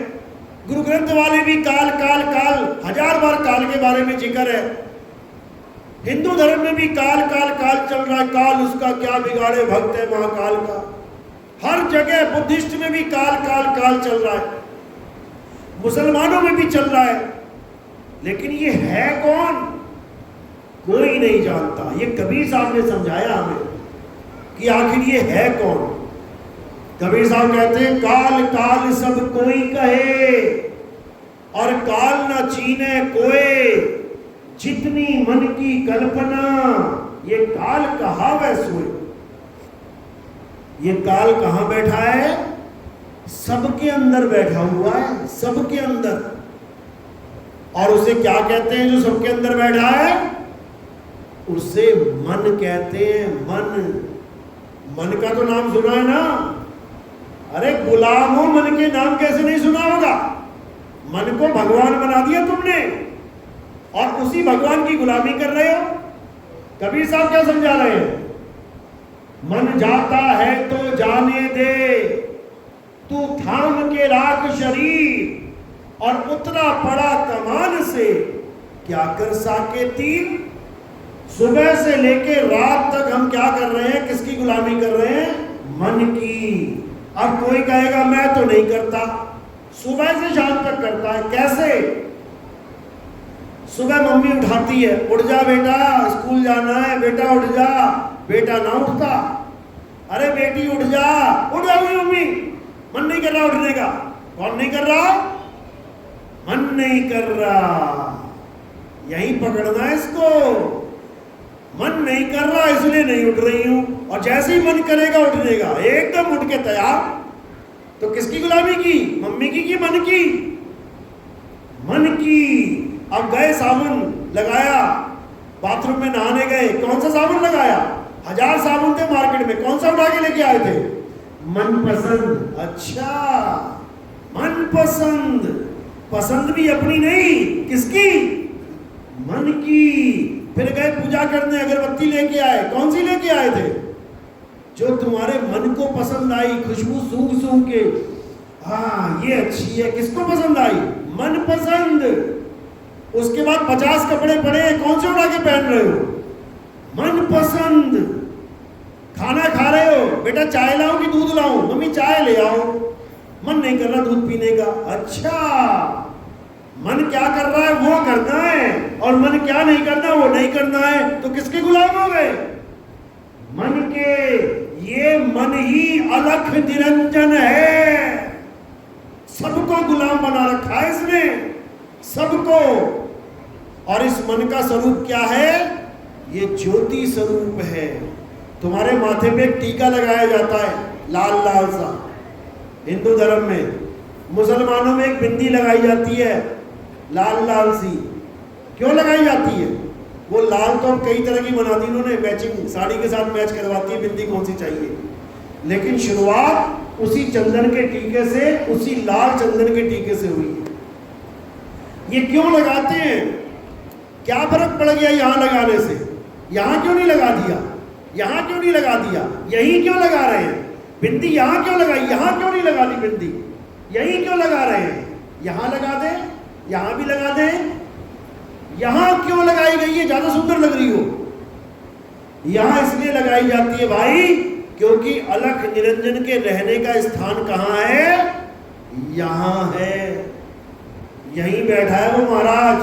गुरु ग्रंथ वाले भी काल काल काल, 1000 बार काल के बारे में जिक्र है। हिंदू धर्म में भी काल काल काल चल रहा है, काल उसका क्या बिगाड़े भक्त है महाकाल का। हर जगह बुद्धिस्ट में भी काल काल काल चल रहा है, मुसलमानों में भी चल रहा है। लेकिन ये है कौन? कोई नहीं जानता। ये कबीर साहब ने समझाया हमें कि आखिर ये है कौन। कबीर साहब कहते हैं, काल काल सब कोई कहे, और काल न चीने कोई, जितनी मन की कल्पना, ये काल कहावै सोए। ये काल कहां बैठा है? सबके अंदर बैठा हुआ है, सबके अंदर। और उसे क्या कहते हैं जो सबके अंदर बैठा है? उसे मन कहते हैं। मन, मन का तो नाम सुना है ना? अरे गुलाम हो, मन के नाम कैसे नहीं सुना होगा? मन को भगवान बना दिया तुमने, और उसी भगवान की गुलामी कर रहे हो। कबीर साहब क्या समझा रहे हैं? मन जाता है तो जाने दे, तू थाम के राख शरीर, और उतरा पड़ा कमान से, क्या कर साके तीर। सुबह से लेके रात तक हम क्या कर रहे हैं? किसकी गुलामी कर रहे हैं? मन की। अब कोई कहेगा मैं तो नहीं करता, सुबह से शाम तक करता है। कैसे? सुबह मम्मी उठाती है, उठ जा बेटा स्कूल जाना है, बेटा उठ जा, बेटा ना उठता। अरे बेटी उठ जा, उठ जाओगी मम्मी, मन नहीं कर रहा उठने का। कौन नहीं कर रहा? मन नहीं कर रहा। यही पकड़ना है इसको। मन नहीं कर रहा इसलिए नहीं उठ रही हूं, और जैसे ही मन करेगा उठने का, एकदम उठ के तैयार। तो किसकी गुलामी की? मम्मी की कि मन की? मन की। अब गए, साबुन लगाया, बाथरूम में नहाने गए, कौन सा साबुन लगाया? 1000 साबुन थे मार्केट में, कौन सा उठा के लेके आए थे? मनपसंद। अच्छा, मनपसंद। पसंद भी अपनी नहीं, किसकी? मन की। फिर गए पूजा करने, अगरबत्ती लेके आए, कौन सी लेके आए थे? जो तुम्हारे मन को पसंद आई, खुशबू सूंघ सूंघ के, हाँ ये अच्छी है। किसको पसंद आई? मन पसंद। उसके बाद 50 कपड़े पड़े, कौन से उठा के पहन रहे हो? मन पसंद। खाना खा रहे हो, बेटा चाय लाऊं कि दूध लाऊं? मम्मी चाय ले आओ। मन नहीं कर रहा दूध पीने का। अच्छा, मन क्या कर रहा है वो करना है, और मन क्या नहीं करना वो नहीं करना है। तो किसके गुलाम हो गए? मन के। ये मन ही अलख निरंजन है। सबको गुलाम बना रखा है इसने, सबको। और इस मन का स्वरूप क्या है? ये ज्योति स्वरूप है। तुम्हारे माथे पे टीका लगाया जाता है, लाल लाल सा, हिंदू धर्म में। मुसलमानों में एक बिंदी लगाई जाती है लाल लाल सी। क्यों लगाई जाती है? वो लाल तो कई तरह की बना दी इन्होंने, मैचिंग साड़ी के साथ मैच करवाती है बिंदी कौन सी चाहिए। लेकिन शुरुआत उसी चंदन के टीके से, उसी लाल चंदन के टीके से हुई है। ये क्यों लगाते हैं? क्या फर्क पड़ गया यहां लगाने से? यहां क्यों नहीं लगा दिया? यहां क्यों नहीं लगा दिया? यही क्यों लगा रहे हैं? बिंदी यहां क्यों लगाई? यहां क्यों नहीं लगा दी बिंदी? यही क्यों लगा रहे हैं? यहां लगा दे, यहां भी लगा दे। यहां क्यों लगाई गई है? ज्यादा सुंदर लग रही हो। यहां इसलिए लगाई जाती है भाई क्योंकि अलख निरंजन के रहने का स्थान कहां है? यहां है। यहीं बैठा है वो महाराज,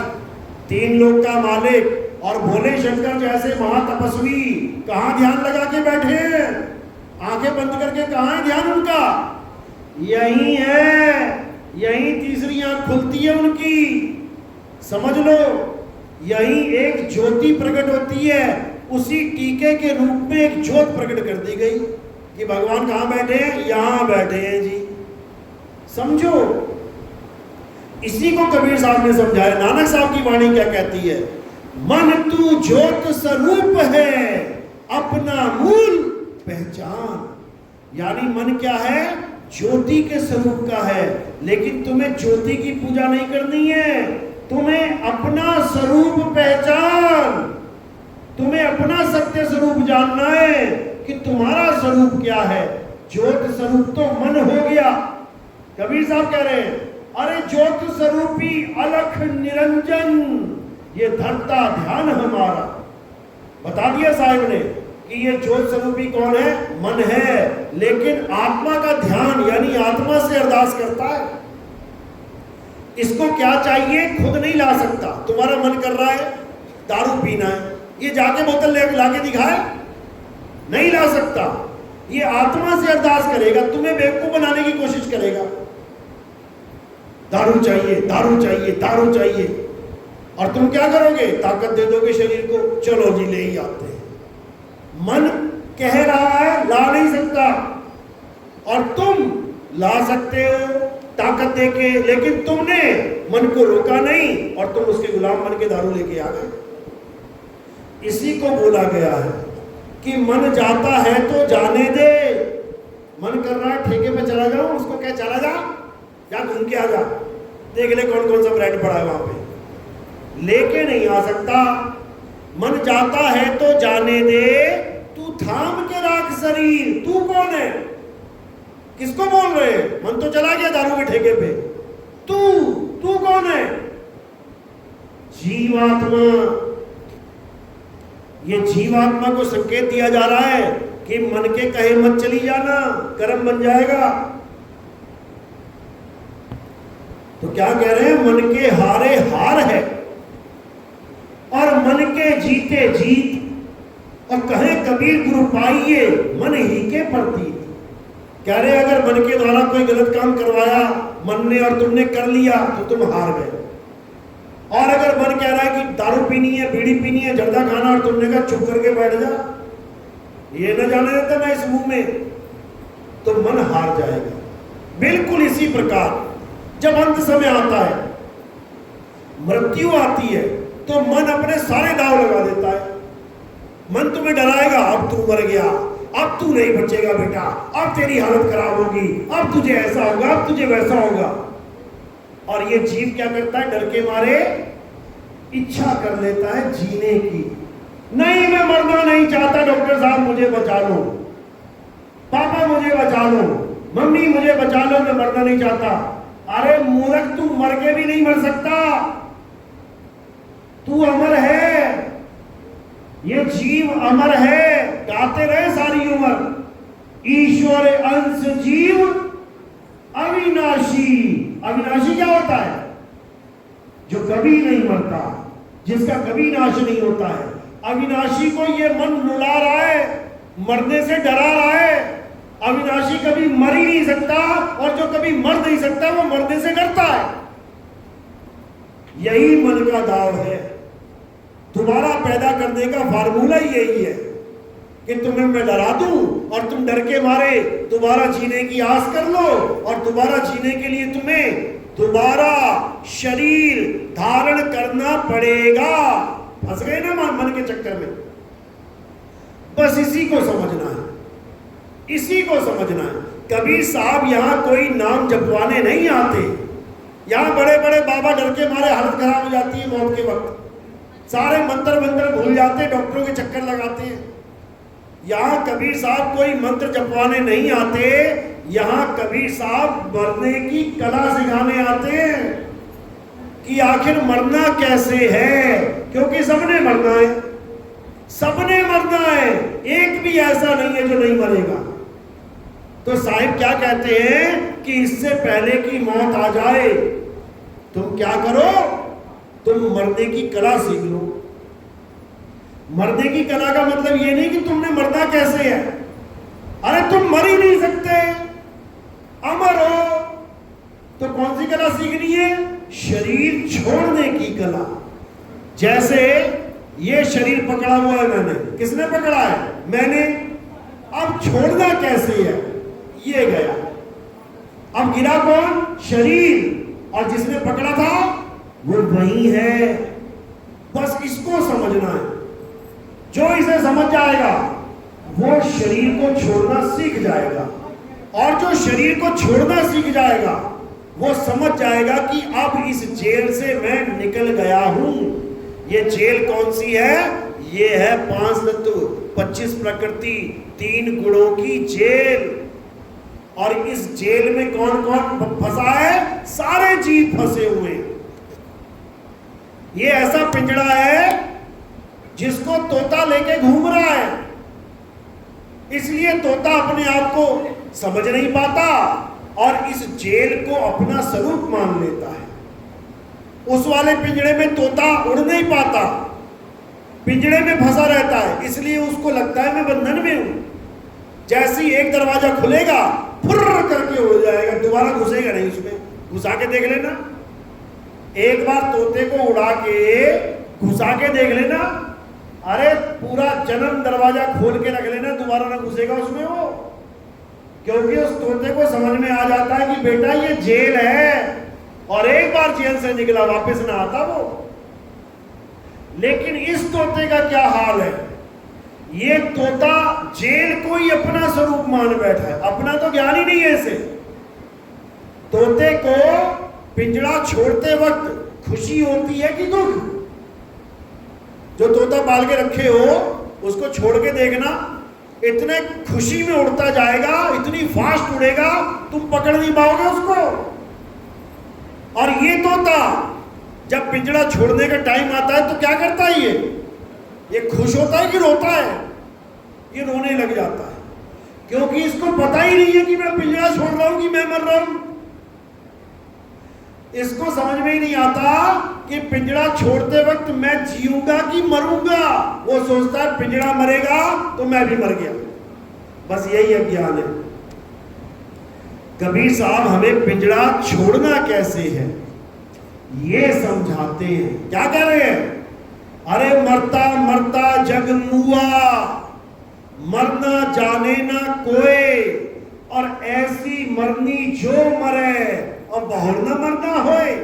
तीन लोक का मालिक और भोले शंकर जैसे महातपस्वी। कहां ध्यान लगा के बैठे हैं? आंखें बंद करके कहां है ध्यान उनका? यही है। यही तीसरी आंख खुलती है उनकी। समझ लो, यही एक ज्योति प्रकट होती है। उसी टीके के रूप में एक ज्योत प्रकट कर दी गई कि भगवान कहां बैठे हैं? यहां बैठे हैं जी। समझो, इसी को कबीर साहब ने समझाया। नानक साहब की वाणी क्या कहती है? मन तू ज्योत स्वरूप है, अपना मूल पहचान। यानी मन क्या है? ज्योति के स्वरूप का है। लेकिन तुम्हें ज्योति की पूजा नहीं करनी है, तुम्हें अपना स्वरूप पहचान, तुम्हें अपना सत्य स्वरूप जानना है कि तुम्हारा स्वरूप क्या है। ज्योत स्वरूप तो मन हो गया। कबीर साहब कह रहे हैं, अरे ज्योत स्वरूपी अलख निरंजन, ये धरता ध्यान हमारा। बता दिया साहिब ने कि ये ज्योत स्वरूपी कौन है? मन है। लेकिन आत्मा का ध्यान यानी आत्मा से अरदास करता है। इसको क्या चाहिए? खुद नहीं ला सकता। तुम्हारा मन कर रहा है दारू पीना है, ये जाके बोतल लाके दिखाए? नहीं ला सकता। ये आत्मा से अरदास करेगा, तुम्हें बेवकूफ बनाने की कोशिश करेगा। दारू चाहिए, दारू चाहिए, दारू चाहिए। और तुम क्या करोगे? ताकत दे दोगे शरीर को, चलो जी ले ही आते हैं। मन कह रहा है ला नहीं सकता, और तुम ला सकते हो ताकत देके। लेकिन तुमने मन को रोका नहीं और तुम उसके गुलाम बन के दारू लेके आ गए। इसी को बोला गया है कि मन जाता है तो जाने दे। मन कर रहा है ठेके पे चला जाऊं, उसको क्या चला जा घूम के आ जा, देख ले कौन कौन सा ब्रांड पड़ा है वहां पे। लेके नहीं आ सकता। मन जाता है तो जाने दे, तू थाम के रख शरीर। तू कौन है? किसको बोल रहे हैं? मन तो चला गया दारू के ठेके पे। तू कौन है? जीवात्मा। ये जीवात्मा को संकेत दिया जा रहा है कि मन के कहे मत चली जाना, कर्म बन जाएगा। तो क्या कह रहे हैं? मन के हारे हार है और मन के जीते जीत। और कहे कबीर गुरु पाइए मन ही के प्रतीत। कह रहे अगर मन के द्वारा कोई गलत काम करवाया मन ने और तुमने कर लिया तो तुम हार गए। और अगर मन कह रहा है कि दारू पीनी है, बीड़ी पीनी है, जर्दा खाना, और तुमने कहा चुप करके बैठ जा, ये न जाने देता मैं इस मुंह में, तो मन हार जाएगा। बिल्कुल इसी प्रकार जब अंत समय आता है, मृत्यु आती है, तो मन अपने सारे दाव लगा देता है। मन तुम्हें डराएगा, अब तू मर गया, अब तू नहीं बचेगा बेटा, अब तेरी हालत खराब होगी, अब तुझे ऐसा होगा, अब तुझे वैसा होगा। और ये जीव क्या करता है? डर के मारे इच्छा कर लेता है जीने की। नहीं, मैं मरना नहीं चाहता, डॉक्टर साहब मुझे बचा लो, पापा मुझे बचा लो, मम्मी मुझे बचा लो, मैं मरना नहीं चाहता। अरे मूर्ख, तू मर के भी नहीं मर सकता, तू अमर है। ये जीव अमर है। गाते रहे सारी उम्र, ईश्वर अंश जीव अविनाशी। अविनाशी क्या होता है? जो कभी नहीं मरता, जिसका कभी नाश नहीं होता है। अविनाशी को ये मन रुला रहा है, मरने से डरा रहा है। अविनाशी कभी मर ही नहीं सकता, और जो कभी मर नहीं सकता वो मरने से डरता है। यही मन का दाव है। दोबारा पैदा करने का फार्मूला ही यही है कि तुम्हें मैं डरा दूं और तुम डर के मारे दोबारा जीने की आस कर लो, और दोबारा जीने के लिए तुम्हें दोबारा शरीर धारण करना पड़ेगा। फंस गए ना मन के चक्कर में। बस इसी को समझना है, इसी को समझना है। कबीर साहब यहां कोई नाम जपवाने नहीं आते। यहां बड़े बड़े बाबा डर के मारे हालत खराब हो जाती है मौत के वक्त, सारे मंत्र बंत्र भूल जाते, डॉक्टरों के चक्कर लगाते हैं। यहां कबीर साहब कोई मंत्र जपवाने नहीं आते। यहां कबीर साहब मरने की कला सिखाने आते हैं कि आखिर मरना कैसे है, क्योंकि सबने मरना है, सबने मरना है, एक भी ऐसा नहीं है जो नहीं मरेगा। तो साहिब क्या कहते हैं कि इससे पहले कि मौत आ जाए तुम क्या करो, तुम मरने की कला सीख लो। मरने की कला का मतलब ये नहीं कि तुमने मरना कैसे है, अरे तुम मर ही नहीं सकते, अमर हो, तो कौन सी कला सीखनी है? शरीर छोड़ने की कला। जैसे ये शरीर पकड़ा हुआ है मैंने, किसने पकड़ा है? मैंने। अब छोड़ना कैसे है? ये गया, अब गिरा कौन? शरीर, और जिसने पकड़ा था वो वही है। बस इसको समझना है। जो इसे समझ जाएगा वो शरीर को छोड़ना सीख जाएगा, और जो शरीर को छोड़ना सीख जाएगा वो समझ जाएगा कि अब इस जेल से मैं निकल गया हूं। ये जेल कौन सी है? ये है 5 तत्व, 25 प्रकृति, 3 गुणों की जेल। और इस जेल में कौन कौन फंसा है? सारे जीव फंसे हुए हैं। ये ऐसा पिंजड़ा है जिसको तोता लेके घूम रहा है, इसलिए तोता अपने आप को समझ नहीं पाता और इस जेल को अपना स्वरूप मान लेता है। उस वाले पिंजड़े में तोता उड़ नहीं पाता, पिंजड़े में फंसा रहता है, इसलिए उसको लगता है मैं बंधन में हूं। जैसे ही एक दरवाजा खुलेगा फुर्र करके उड़ जाएगा, दोबारा घुसेगा नहीं उसमें। घुसा के देख लेना, एक बार तोते को उड़ा के घुसा के देख लेना, अरे पूरा जन्म दरवाजा खोल के रख लेना, दोबारा ना घुसेगा उसमें वो। क्योंकि उस तोते को समझ में आ जाता है कि बेटा ये जेल है, और एक बार जेल से निकला वापस ना आता वो। लेकिन इस तोते का क्या हाल है? ये तोता जेल को ही अपना स्वरूप मान बैठा है, अपना तो ज्ञान ही नहीं है इसे। तोते को पिंजड़ा छोड़ते वक्त खुशी होती है कि दुख? जो तोता पाल के रखे हो उसको छोड़ के देखना, इतने खुशी में उड़ता जाएगा, इतनी फास्ट उड़ेगा तुम पकड़ नहीं पाओगे उसको। और ये तोता जब पिंजड़ा छोड़ने का टाइम आता है तो क्या करता है? ये खुश होता है कि रोता है? ये रोने लग जाता है, क्योंकि इसको पता ही नहीं है कि मैं पिंजड़ा छोड़ रहा हूं कि मैं मर रहा हूं। इसको समझ में ही नहीं आता कि पिंजड़ा छोड़ते वक्त मैं जीऊंगा कि मरूंगा। वो सोचता है पिंजड़ा मरेगा तो मैं भी मर गया। बस यही अज्ञान है। कबीर साहब हमें पिंजड़ा छोड़ना कैसे है ये समझाते हैं। क्या कह रहे हैं? अरे मरता मरता जग मुआ, मरना जाने ना कोई, और ऐसी मरनी जो मरे और बहुर न मरना होए।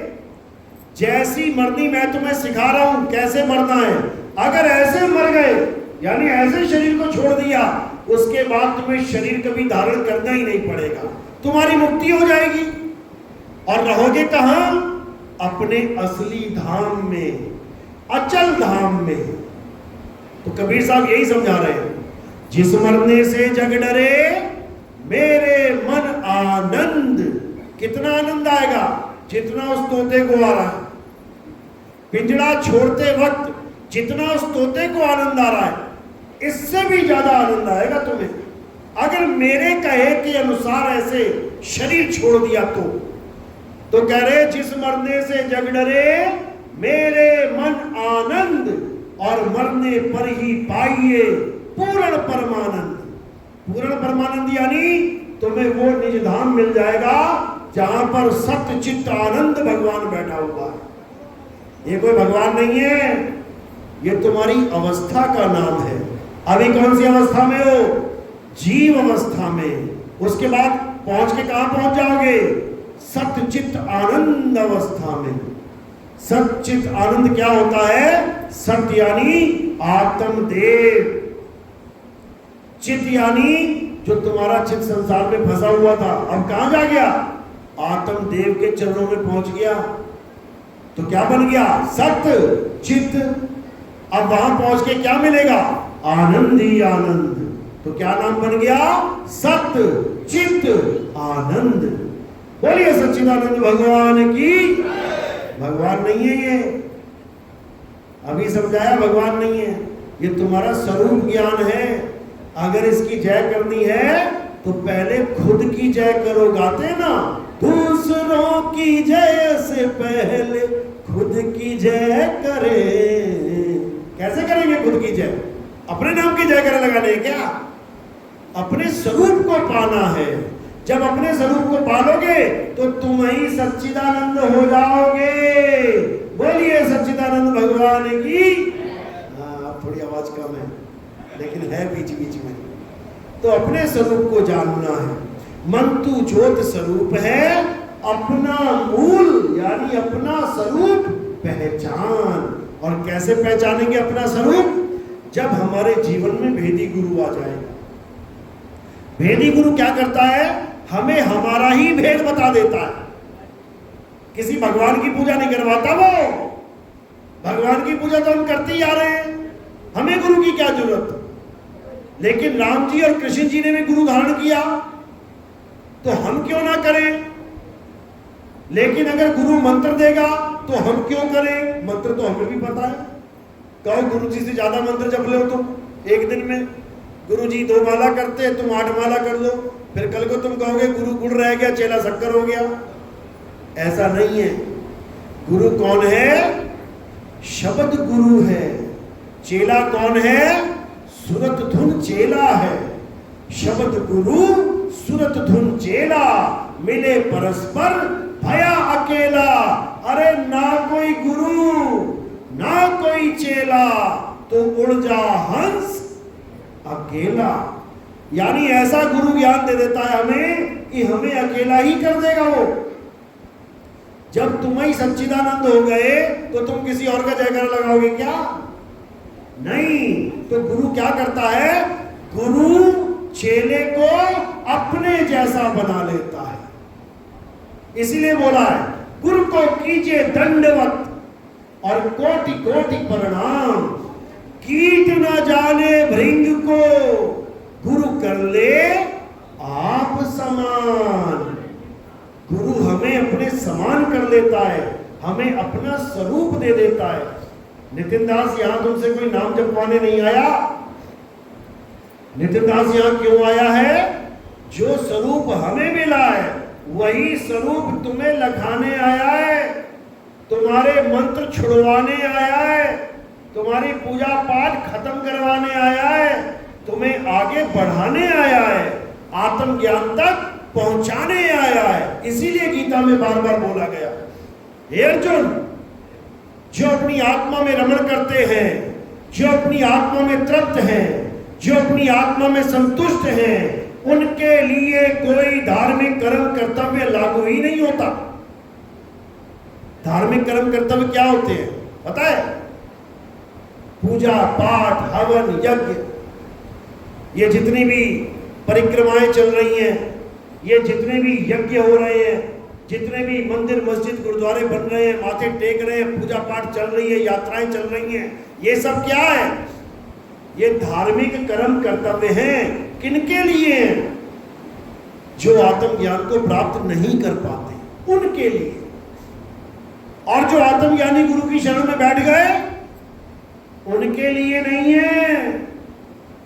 जैसी मरनी मैं तुम्हें सिखा रहा हूं कैसे मरना है, अगर ऐसे मर गए यानी ऐसे शरीर को छोड़ दिया, उसके बाद तुम्हें शरीर कभी धारण करना ही नहीं पड़ेगा, तुम्हारी मुक्ति हो जाएगी। और रहोगे कहां? अपने असली धाम में, अचल धाम में। तो कबीर साहब यही समझा रहे हैं, जिस मरने से जग डरे मेरे मन आनंद। कितना आनंद आएगा? जितना उस तोते को आ रहा है। पिंजड़ा छोड़ते वक्त जितना उस तोते को आनंद आ रहा है, इससे भी ज्यादा आनंद आएगा तुम्हें, अगर मेरे कहे के अनुसार ऐसे शरीर छोड़ दिया तो कह रहे जिस मरने से जग डरे मेरे मन आनंद, और मरने पर ही पाइए पूर्ण परमानंद। पूर्ण परमानंद यानी तुम्हें वो निज धाम मिल जाएगा जहां पर सत्य चित्त आनंद भगवान बैठा हुआ है। ये कोई भगवान नहीं है, ये तुम्हारी अवस्था का नाम है। अभी कौन सी अवस्था में हो? जीव अवस्था में। उसके बाद पहुंच के कहां पहुंच जाओगे? सतचित आनंद अवस्था में। सतचित आनंद क्या होता है? सत यानी आत्मदेव, चित यानी जो तुम्हारा चित संसार में फंसा हुआ था, अब कहां जा गया? आत्मदेव के चरणों में पहुंच गया। तो क्या बन गया? सत चित। अब वहां पहुंच के क्या मिलेगा? आनंद ही आनंद। तो क्या नाम बन गया? सत चित आनंद। बोलिए सच्चिदानंद भगवान की। भगवान नहीं है ये, अभी समझाया, भगवान नहीं है ये, तुम्हारा स्वरूप ज्ञान है। अगर इसकी जय करनी है तो पहले खुद की जय करो। गाते ना, दूसरों की जय से पहले खुद की जय करें। कैसे करेंगे खुद की जय? अपने नाम की जय करे लगाने है क्या? अपने स्वरूप को पाना है। जब अपने स्वरूप को पालोगे तो तुम ही सच्चिदानंद हो जाओगे। बोलिए सच्चिदानंद भगवान की। हाँ, थोड़ी आवाज कम है लेकिन है बीच बीच में। तो अपने स्वरूप को जानना है। मन तू ज्योत स्वरूप है, अपना मूल यानी अपना स्वरूप पहचान। और कैसे पहचानेंगे अपना स्वरूप? जब हमारे जीवन में भेदी गुरु आ जाएगा। भेदी गुरु क्या करता है? हमें हमारा ही भेद बता देता है। किसी भगवान की पूजा नहीं करवाता वो। भगवान की पूजा तो हम करते ही आ रहे हैं, हमें गुरु की क्या जरूरत? लेकिन राम जी और कृष्ण जी ने भी गुरु धारण किया, तो हम क्यों ना करें? लेकिन अगर गुरु मंत्र देगा तो हम क्यों करें? मंत्र तो हमें भी पता है। कहो गुरु जी से ज्यादा मंत्र जप लो तुम एक दिन में। गुरु जी 2 माला करते, तुम 8 माला कर लो, फिर कल को तुम कहोगे गुरु गुड़ रह गया, चेला शक्कर हो गया। ऐसा नहीं है। गुरु कौन है? शब्द गुरु है। चेला कौन है? सुरत धुन चेला है। शब्द गुरु सुरत धुन चेला, मिले परस्पर भया अकेला। अरे ना कोई गुरु ना कोई चेला, तो उड़ जा हंस अकेला। यानी ऐसा गुरु ज्ञान दे देता है हमें कि हमें अकेला ही कर देगा वो। जब तुम ही सच्चिदानंद हो गए तो तुम किसी और का जयकारा लगाओगे क्या? नहीं। तो गुरु क्या करता है? गुरु चेले को अपने जैसा बना लेता है। इसीलिए बोला है, गुरु को कीजिए दंडवत और कोटि कोटि प्रणाम। कीट न जाने भृंग को, गुरु कर ले आप समान। गुरु हमें अपने समान कर लेता है, हमें अपना स्वरूप दे देता है। नितिन दास यहां तुमसे कोई नाम जपवाने नहीं आया। नितिन दास यहां क्यों आया है? जो स्वरूप हमें मिला है वही स्वरूप तुम्हें लखाने आया है, तुम्हारे मंत्र छुड़वाने आया है, तुम्हारी पूजा पाठ खत्म करवाने आया है, तुम्हें आगे बढ़ाने आया है, आत्म ज्ञान तक पहुंचाने आया है। इसीलिए गीता में बार बार बोला गया, हे अर्जुन, जो अपनी आत्मा में रमण करते हैं, जो अपनी आत्मा में तृप्त हैं, जो अपनी आत्मा में संतुष्ट हैं, उनके लिए कोई धार्मिक कर्म कर्तव्य लागू ही नहीं होता। धार्मिक कर्म कर्तव्य क्या होते हैं पता है? पूजा पाठ हवन यज्ञ, ये जितनी भी परिक्रमाएं चल रही हैं, ये जितने भी यज्ञ हो रहे हैं, जितने भी मंदिर मस्जिद गुरुद्वारे बन रहे हैं, माथे टेक रहे हैं, पूजा पाठ चल रही है, यात्राएं चल रही हैं, ये सब क्या है? ये धार्मिक कर्म कर्तव्य हैं। किनके लिए? जो आत्मज्ञान को प्राप्त नहीं कर पाते उनके लिए। और जो आत्मज्ञानी गुरु की शरण में बैठ गए उनके लिए नहीं है।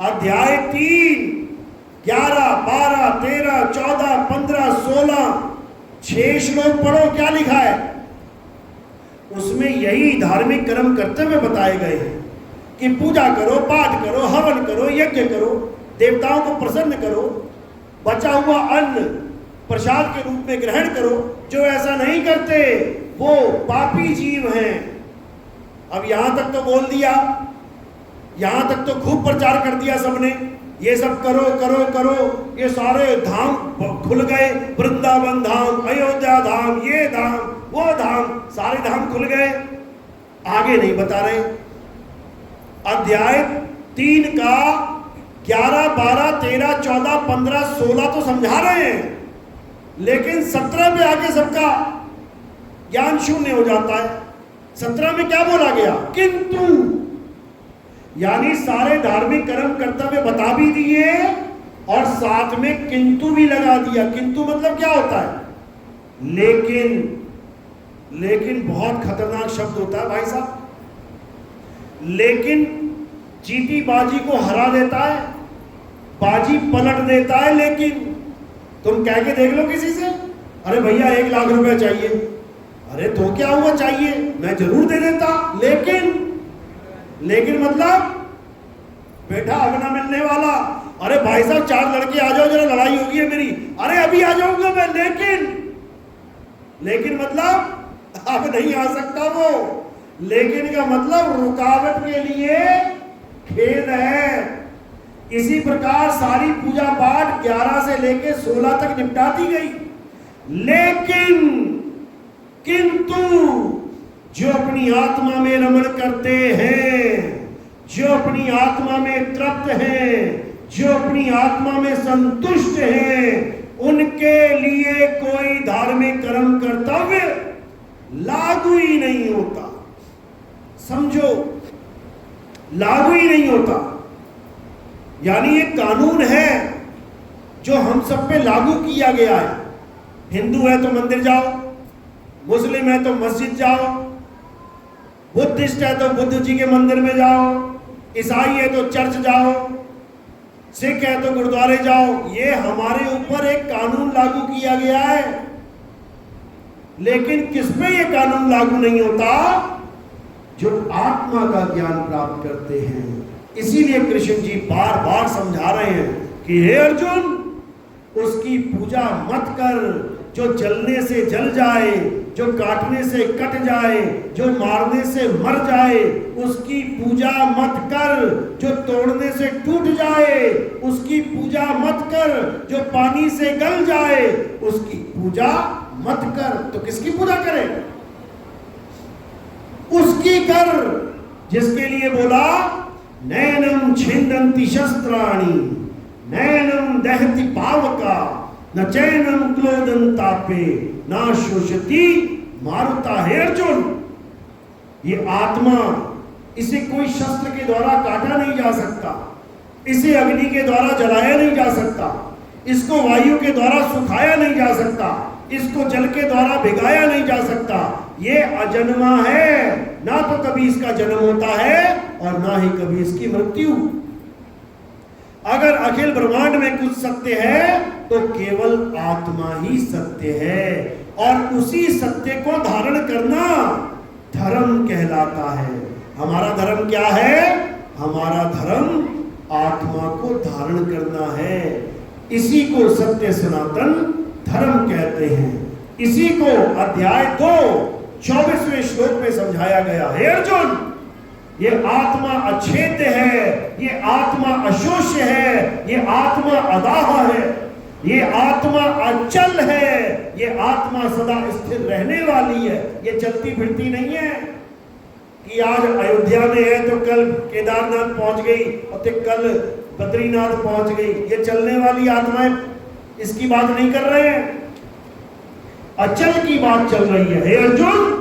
अध्याय 3, 11, 12, 13, 14, 15, 16, 6 श्लोक पढ़ो, क्या लिखा है उसमें? यही धार्मिक कर्म कर्तव्य बताए गए हैं कि पूजा करो, पाठ करो, हवन करो, यज्ञ करो, देवताओं को प्रसन्न करो, बचा हुआ अन्न प्रसाद के रूप में ग्रहण करो। जो ऐसा नहीं करते वो पापी जीव हैं। अब यहां तक तो बोल दिया, यहां तक तो खूब प्रचार कर दिया सबने, ये सब करो करो करो, ये सारे धाम खुल गए, वृंदावन धाम, अयोध्या धाम, ये धाम वो धाम, सारे धाम खुल गए। आगे नहीं बता रहे। अध्याय 3 का 11, 12, 13, 14, 15, 16 तो समझा रहे हैं, लेकिन 17 पे आके सबका ज्ञान शून्य हो जाता है। 17 में क्या बोला गया? किंतु, यानी सारे धार्मिक कर्म कर्तव्य बता भी दिए और साथ में किंतु भी लगा दिया। किंतु मतलब क्या होता है? लेकिन। लेकिन बहुत खतरनाक शब्द होता है भाई साहब। लेकिन जीती बाजी को हरा देता है, बाजी पलट देता है। लेकिन तुम कह के देख लो किसी से, अरे भैया 1 लाख रुपया चाहिए, अरे तो क्या हुआ, चाहिए, मैं जरूर दे देता। लेकिन मतलब बेटा अगना मिलने वाला, अरे भाई साहब 4 लड़के आ जाओ, जरा लड़ाई होगी है मेरी, अरे अभी आ जाऊंगा मैं। लेकिन मतलब अब नहीं आ सकता वो। लेकिन का मतलब रुकावट के लिए खेद है। इसी प्रकार सारी पूजा पाठ 11 से लेके 16 तक निपटा दी गई। लेकिन किंतु जो अपनी आत्मा में रमण करते हैं, जो अपनी आत्मा में तृप्त हैं, जो अपनी आत्मा में संतुष्ट हैं, उनके लिए कोई धार्मिक कर्म कर्तव्य लागू ही नहीं होता। समझो, लागू ही नहीं होता। यानी एक कानून है जो हम सब पे लागू किया गया है। हिंदू है तो मंदिर जाओ, मुस्लिम है तो मस्जिद जाओ, बुद्धिस्ट है तो बुद्ध जी के मंदिर में जाओ, ईसाई है तो चर्च जाओ, सिख है तो गुरुद्वारे जाओ। ये हमारे ऊपर एक कानून लागू किया गया है। लेकिन किस पे ये कानून लागू नहीं होता? जो आत्मा का ज्ञान प्राप्त करते हैं। इसीलिए कृष्ण जी बार बार समझा रहे हैं कि हे अर्जुन, उसकी पूजा मत कर जो जलने से जल जाए, जो काटने से कट जाए, जो मारने से मर जाए, उसकी पूजा मत कर। जो तोड़ने से टूट जाए उसकी पूजा मत कर। जो पानी से गल जाए उसकी पूजा मत कर। तो किसकी पूजा करें? उसकी कर जिसके लिए बोला नैनम छिन्दन्ति शस्त्राणि, नैनम दहति पावका, न चैनम क्लोदन्तापे, न शोषति मारुता। हे अर्जुन, ये आत्मा, इसे कोई शस्त्र के द्वारा काटा नहीं जा सकता, इसे अग्नि के द्वारा जलाया नहीं जा सकता, इसको वायु के द्वारा सुखाया नहीं जा सकता, इसको जल के द्वारा भिगाया नहीं जा सकता। ये अजन्मा है, ना तो कभी इसका जन्म होता है और ना ही कभी इसकी मृत्यु। अगर अखिल ब्रह्मांड में कुछ सत्य है तो केवल आत्मा ही सत्य है, और उसी सत्य को धारण करना धर्म कहलाता है। हमारा धर्म क्या है? हमारा धर्म आत्मा को धारण करना है। इसी को सत्य सनातन धर्म कहते हैं। इसी को अध्याय 2 24वें श्लोक में समझाया गया। हे अर्जुन, ये आत्मा अछेद्य है, ये आत्मा अशोष्य है, ये आत्मा अदाह है, ये आत्मा अचल है, ये आत्मा सदा स्थिर रहने वाली है। ये चलती फिरती नहीं है कि आज अयोध्या में है तो कल केदारनाथ पहुंच गई और तो कल बद्रीनाथ पहुंच गई। ये चलने वाली आत्माएं इसकी बात नहीं कर रहे हैं, अचल की बात चल रही है। हे अर्जुन,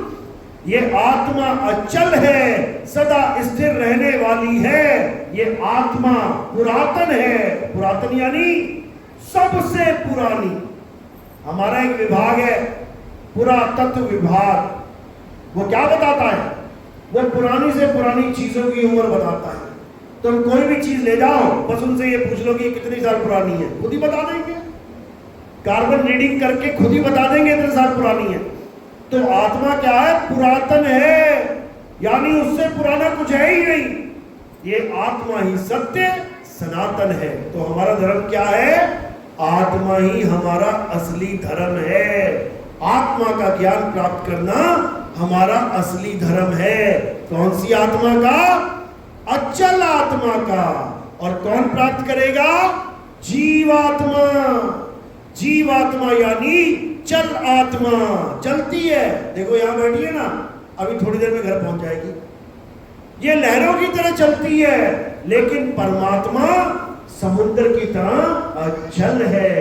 ये आत्मा अचल है, सदा स्थिर रहने वाली है। ये आत्मा पुरातन है। पुरातन यानी सबसे पुरानी। हमारा एक विभाग है पुरातत्व विभाग। वो क्या बताता है? वो पुरानी से पुरानी चीजों की उम्र बताता है। तुम कोई भी चीज ले जाओ, बस उनसे ये पूछ लो कि कितनी साल पुरानी है, खुद ही बता देंगे। कार्बन रीडिंग करके खुद ही बता देंगे इतने साल पुरानी है। तो आत्मा क्या है? पुरातन है, यानी उससे पुराना कुछ है ही नहीं। ये आत्मा ही सत्य सनातन है। तो हमारा धर्म क्या है? आत्मा ही हमारा असली धर्म है। आत्मा का ज्ञान प्राप्त करना हमारा असली धर्म है। कौन सी आत्मा का? अचल आत्मा का। और कौन प्राप्त करेगा? जीवात्मा। जीवात्मा यानी चल आत्मा, चलती है। देखो यहां बैठी है ना, अभी थोड़ी देर में घर पहुंच जाएगी। ये लहरों की तरह चलती है, लेकिन परमात्मा समुद्र की तरह अचल है।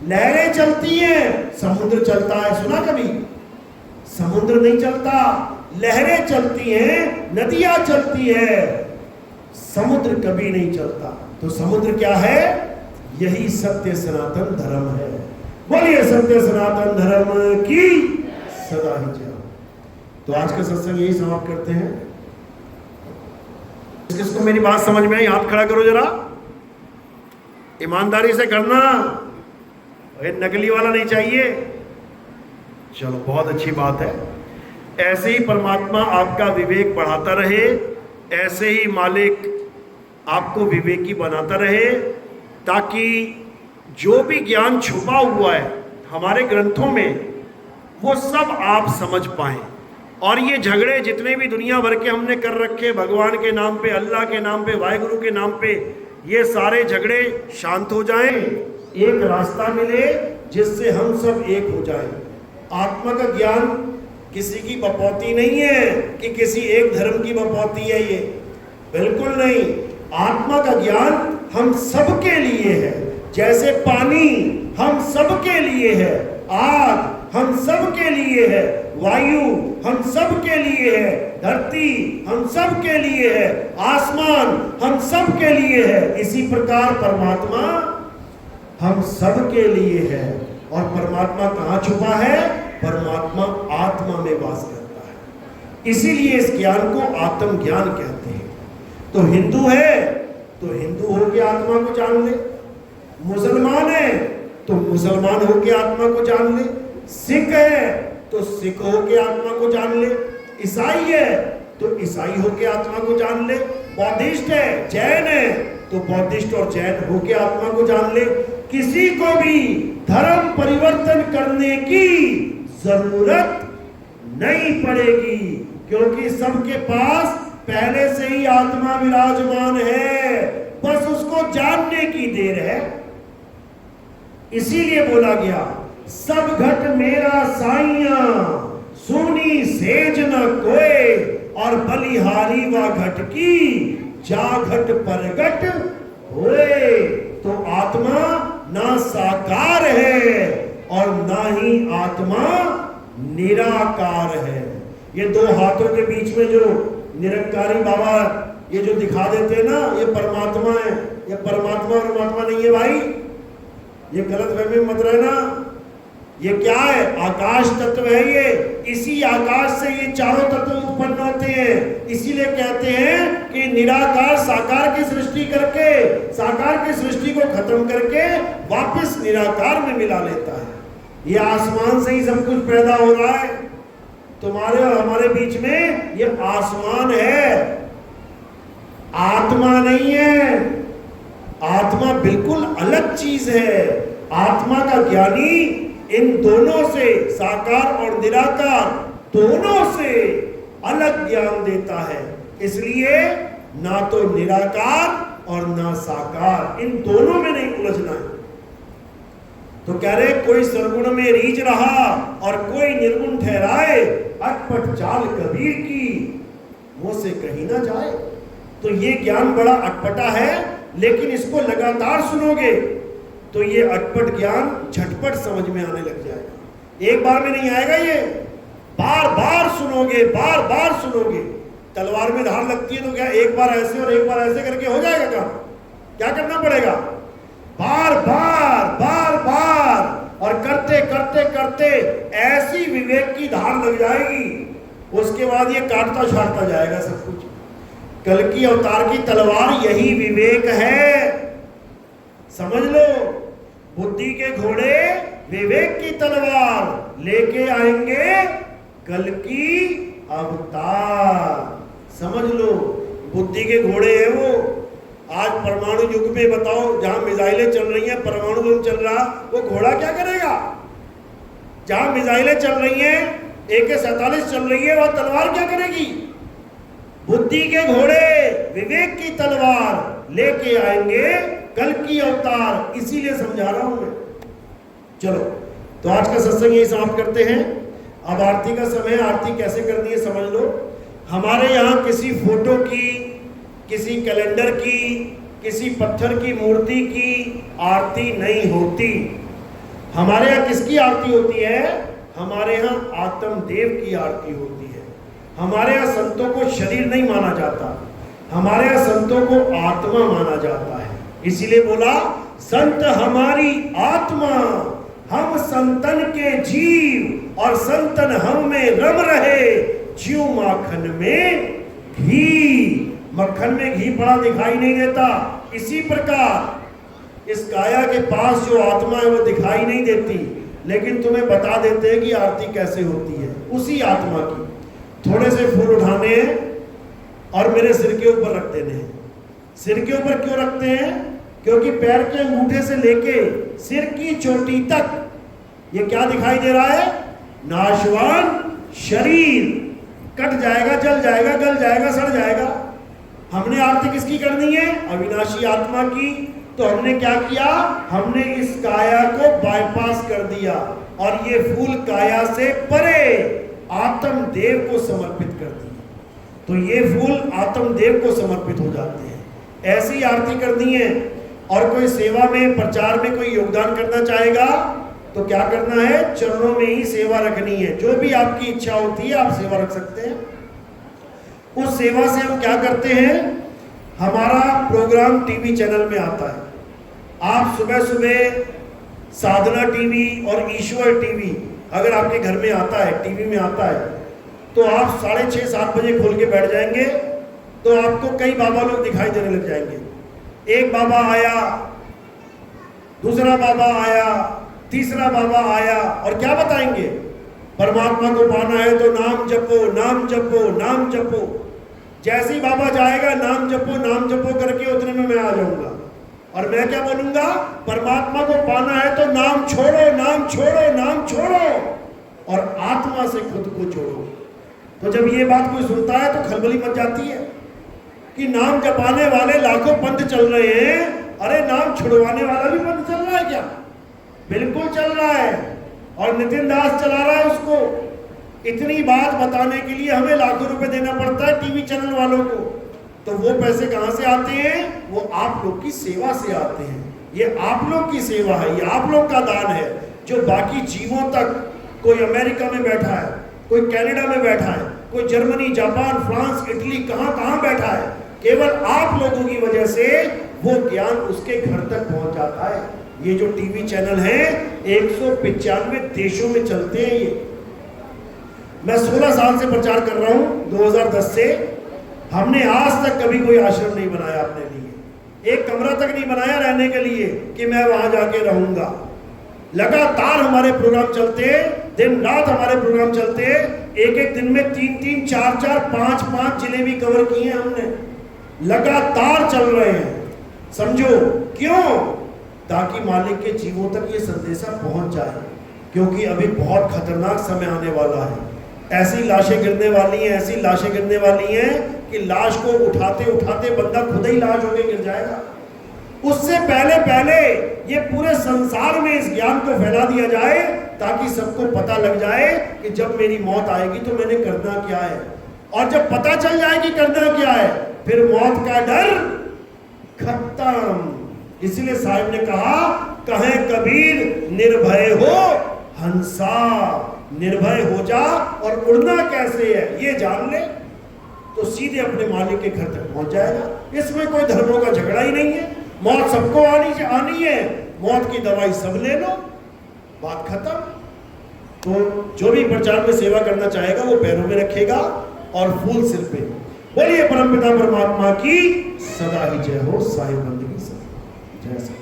लहरें चलती हैं, समुद्र चलता है, सुना कभी? समुद्र नहीं चलता, लहरें चलती हैं, नदियां चलती है, समुद्र कभी नहीं चलता। तो समुद्र क्या है? यही सत्य सनातन धर्म है। बोलिए सत्य सनातन धर्म की सदा ही जय। तो आज का सत्संग यही समाप्त करते हैं। किसको मेरी बात समझ में आई? हाथ खड़ा करो जरा, ईमानदारी से करना, नकली वाला नहीं चाहिए। चलो, बहुत अच्छी बात है। ऐसे ही परमात्मा आपका विवेक बढ़ाता रहे, ऐसे ही मालिक आपको विवेकी बनाता रहे, ताकि जो भी ज्ञान छुपा हुआ है हमारे ग्रंथों में, वो सब आप समझ पाएं। और ये झगड़े जितने भी दुनिया भर के हमने कर रखे, भगवान के नाम पे, अल्लाह के नाम पे, वाहिगुरु के नाम पे, ये सारे झगड़े शांत हो जाएं, एक रास्ता मिले जिससे हम सब एक हो जाएं। आत्मा का ज्ञान किसी की बपौती नहीं है कि किसी एक धर्म की बपौती है, ये बिल्कुल नहीं। आत्मा का ज्ञान हम सबके लिए है। जैसे पानी हम सबके लिए है, आग हम सबके लिए है, वायु हम सबके लिए है, धरती हम सबके लिए है, आसमान हम सबके लिए है। इसी प्रकार परमात्मा हम सबके लिए है। और परमात्मा कहाँ छुपा है? परमात्मा आत्मा में वास करता है। इसीलिए इस ज्ञान को आत्म ज्ञान कहते हैं। तो हिंदू है तो हिंदू होके आत्मा को जान ले, मुसलमान है तो मुसलमान होके आत्मा को जान ले, सिख है तो सिख होके आत्मा को जान ले, ईसाई है तो ईसाई होके आत्मा को जान ले, बौद्धिस्ट है, जैन है तो बौद्धिस्ट और जैन होके आत्मा को जान ले। किसी को भी धर्म परिवर्तन करने की जरूरत नहीं पड़ेगी, क्योंकि सबके पास पहले से ही आत्मा विराजमान है, बस उसको जानने की देर है। इसीलिए बोला गया, सब घट मेरा साइया, सुनी सेज न कोय, और बलिहारी व घट की, जा घट परगट होए। तो आत्मा ना साकार है और ना ही आत्मा निराकार है। ये दो हाथों के बीच में जो निरंकारी बाबा ये जो दिखा देते हैं ना, ये परमात्मा है। ये परमात्मा परमात्मा नहीं है भाई, ये गलत फहमी में मत रहना। ये क्या है? आकाश तत्व है ये। इसी आकाश से ये चारों तत्व उत्पन्न होते हैं। इसीलिए कहते हैं कि निराकार साकार की सृष्टि करके, साकार की सृष्टि को खत्म करके वापस निराकार में मिला लेता है। ये आसमान से ही सब कुछ पैदा हो रहा है। तुम्हारे और हमारे बीच में ये आसमान है, आत्मा नहीं है। आत्मा बिल्कुल अलग चीज है। आत्मा का ज्ञानी इन दोनों से, साकार और निराकार दोनों से अलग ज्ञान देता है। इसलिए ना तो निराकार और ना साकार, इन दोनों में नहीं उलझना है। तो कह रहे कोई सरगुण में रीझ रहा और कोई निर्गुण ठहराए, अटपट चाल कबीर की, मुंह से कहीं ना जाए। तो ये ज्ञान बड़ा अटपटा है, लेकिन इसको लगातार सुनोगे तो ये अटपट ज्ञान झटपट समझ में आने लग जाएगा। एक बार में नहीं आएगा, ये बार बार सुनोगे, बार बार सुनोगे। तलवार में धार लगती है तो क्या एक बार ऐसे और एक बार ऐसे करके हो जाएगा काम? क्या करना पड़ेगा? बार बार बार बार, और करते करते करते ऐसी विवेक की धार लग जाएगी, उसके बाद ये काटता छाटता जाएगा सब कुछ। कल्कि अवतार की तलवार यही विवेक है, समझ लो। बुद्धि के घोड़े विवेक की तलवार लेके आएंगे कल्कि अवतार, समझ लो। बुद्धि के घोड़े हैं वो। आज परमाणु युग में बताओ, जहां मिसाइलें चल रही हैं, परमाणु बम चल रहा, वो घोड़ा क्या करेगा? जहां मिसाइलें चल रही हैं, AK-47 चल रही है, वह तलवार क्या करेगी? बुद्धि के घोड़े विवेक की तलवार लेके आएंगे कल की अवतार, इसीलिए समझा रहा हूं मैं। चलो तो आज का सत्संग यही समाप्त करते हैं। अब आरती का समय, आरती कैसे करनी है समझ लो। हमारे यहाँ किसी फोटो की, किसी कैलेंडर की, किसी पत्थर की मूर्ति की आरती नहीं होती। हमारे यहाँ किसकी आरती होती है? हमारे यहाँ आत्मदेव की आरती होती है। हमारे यहाँ संतों को शरीर नहीं माना जाता, हमारे यहाँ संतों को आत्मा माना जाता है। इसीलिए बोला संत हमारी आत्मा, हम संतन के जीव और संतन हम में रम रहे, जीव माखन में घी। मक्खन में घी पड़ा दिखाई नहीं देता, इसी प्रकार इस काया के पास जो आत्मा है वो दिखाई नहीं देती, लेकिन तुम्हें बता देते हैं कि आरती कैसे होती है उसी आत्मा की। थोड़े से फूल उठाने हैं और मेरे सिर के ऊपर रख देने हैं। सिर के ऊपर क्यों रखते हैं? क्योंकि पैर के अंगूठे से लेके सिर की चोटी तक ये क्या दिखाई दे रहा है? नाशवान शरीर, कट जाएगा, जल जाएगा, गल जाएगा, सड़ जाएगा। हमने आरती किसकी करनी है? अविनाशी आत्मा की। तो हमने क्या किया? हमने इस काया को बाईपास कर दिया और ये फूल काया से परे आत्म देव को समर्पित कर दिया। तो ये फूल आत्म देव को समर्पित हो जाते हैं। ऐसी आरती करनी है। और कोई सेवा में, प्रचार में कोई योगदान करना चाहेगा तो क्या करना है? चरणों में ही सेवा रखनी है। जो भी आपकी इच्छा होती है आप सेवा रख सकते हैं। उस सेवा से हम क्या करते हैं? हमारा प्रोग्राम टीवी चैनल में आता है। आप सुबह सुबह साधना टीवी और ईश्वर टीवी अगर आपके घर में आता है, टीवी में आता है, तो आप 6:30-7 बजे खोल के बैठ जाएंगे तो आपको कई बाबा लोग दिखाई देने लग जाएंगे। एक बाबा आया, दूसरा बाबा आया, तीसरा बाबा आया, और क्या बताएंगे? परमात्मा को पाना है तो नाम जपो, नाम जपो, नाम जपो। जैसे ही बाबा जाएगा नाम जपो करके उतने में मैं आ जाऊंगा और मैं क्या बोलूंगा? परमात्मा को पाना है तो नाम छोड़ो, नाम छोड़ो, नाम छोड़ो और आत्मा से खुद को जोड़ो। तो जब ये बात कोई सुनता है तो खलबली मच जाती है कि नाम जपाने वाले लाखों पंथ चल रहे हैं, अरे नाम छुड़वाने वाला भी पंथ चल रहा है क्या? बिल्कुल चल रहा है, और नितिन दास चला रहा है उसको। इतनी बात बताने के लिए हमें लाखों रुपए देना पड़ता है टीवी चैनल वालों को। तो वो पैसे कहां से आते हैं? वो आप लोग की सेवा से आते हैं। ये आप लोग की सेवा है, ये आप लोग का दान है, जो बाकी जीवों तक, कोई अमेरिका में बैठा है, कोई कनाडा में बैठा है, कोई जर्मनी, जापान, फ्रांस, इटली, कहां बैठा है, केवल आप लोगों की वजह से वो ज्ञान उसके घर तक पहुंच जाता है। ये जो टीवी चैनल है 195 देशों में चलते हैं। ये मैं 16 साल से प्रचार कर रहा हूं, 2010 से। हमने आज तक कभी कोई आश्रम नहीं बनाया अपने लिए, एक कमरा तक नहीं बनाया रहने के लिए कि मैं वहां जाके रहूंगा। लगातार हमारे प्रोग्राम चलते, दिन रात हमारे प्रोग्राम चलते। एक दिन में 3-3, 4-4, 5-5 जिले भी कवर किए हैं हमने। लगातार चल रहे हैं। समझो क्यों? ताकि मालिक के जीवों तक ये संदेशा पहुंच जाए, क्योंकि अभी बहुत खतरनाक समय आने वाला है। ऐसी लाशें गिरने वाली हैं, ऐसी लाशें गिरने वाली हैं कि लाश को उठाते उठाते बंदा खुद ही लाश होकर गिर जाएगा। उससे पहले ये पूरे संसार में इस ज्ञान को फैला दिया जाए, ताकि सबको पता लग जाए कि जब मेरी मौत आएगी तो मैंने करना क्या है। और जब पता चल जाए कि करना क्या है, फिर मौत का डर खत्म। इसलिए साहब ने कहा, कहे कबीर निर्भय हो हंसा। निर्भय हो जा, और उड़ना कैसे है ये जान ले तो सीधे अपने मालिक के घर तक पहुंच जाएगा। इसमें कोई धर्मों का झगड़ा ही नहीं है। मौत सबको आनी है, मौत की दवाई सब ले लो, बात खत्म। तो जो भी प्रचार में सेवा करना चाहेगा वो पैरों में रखेगा और फूल सिर पे। बोलिए परमपिता परमात्मा की सदा ही जय हो। साहिब बंदगी सब जय।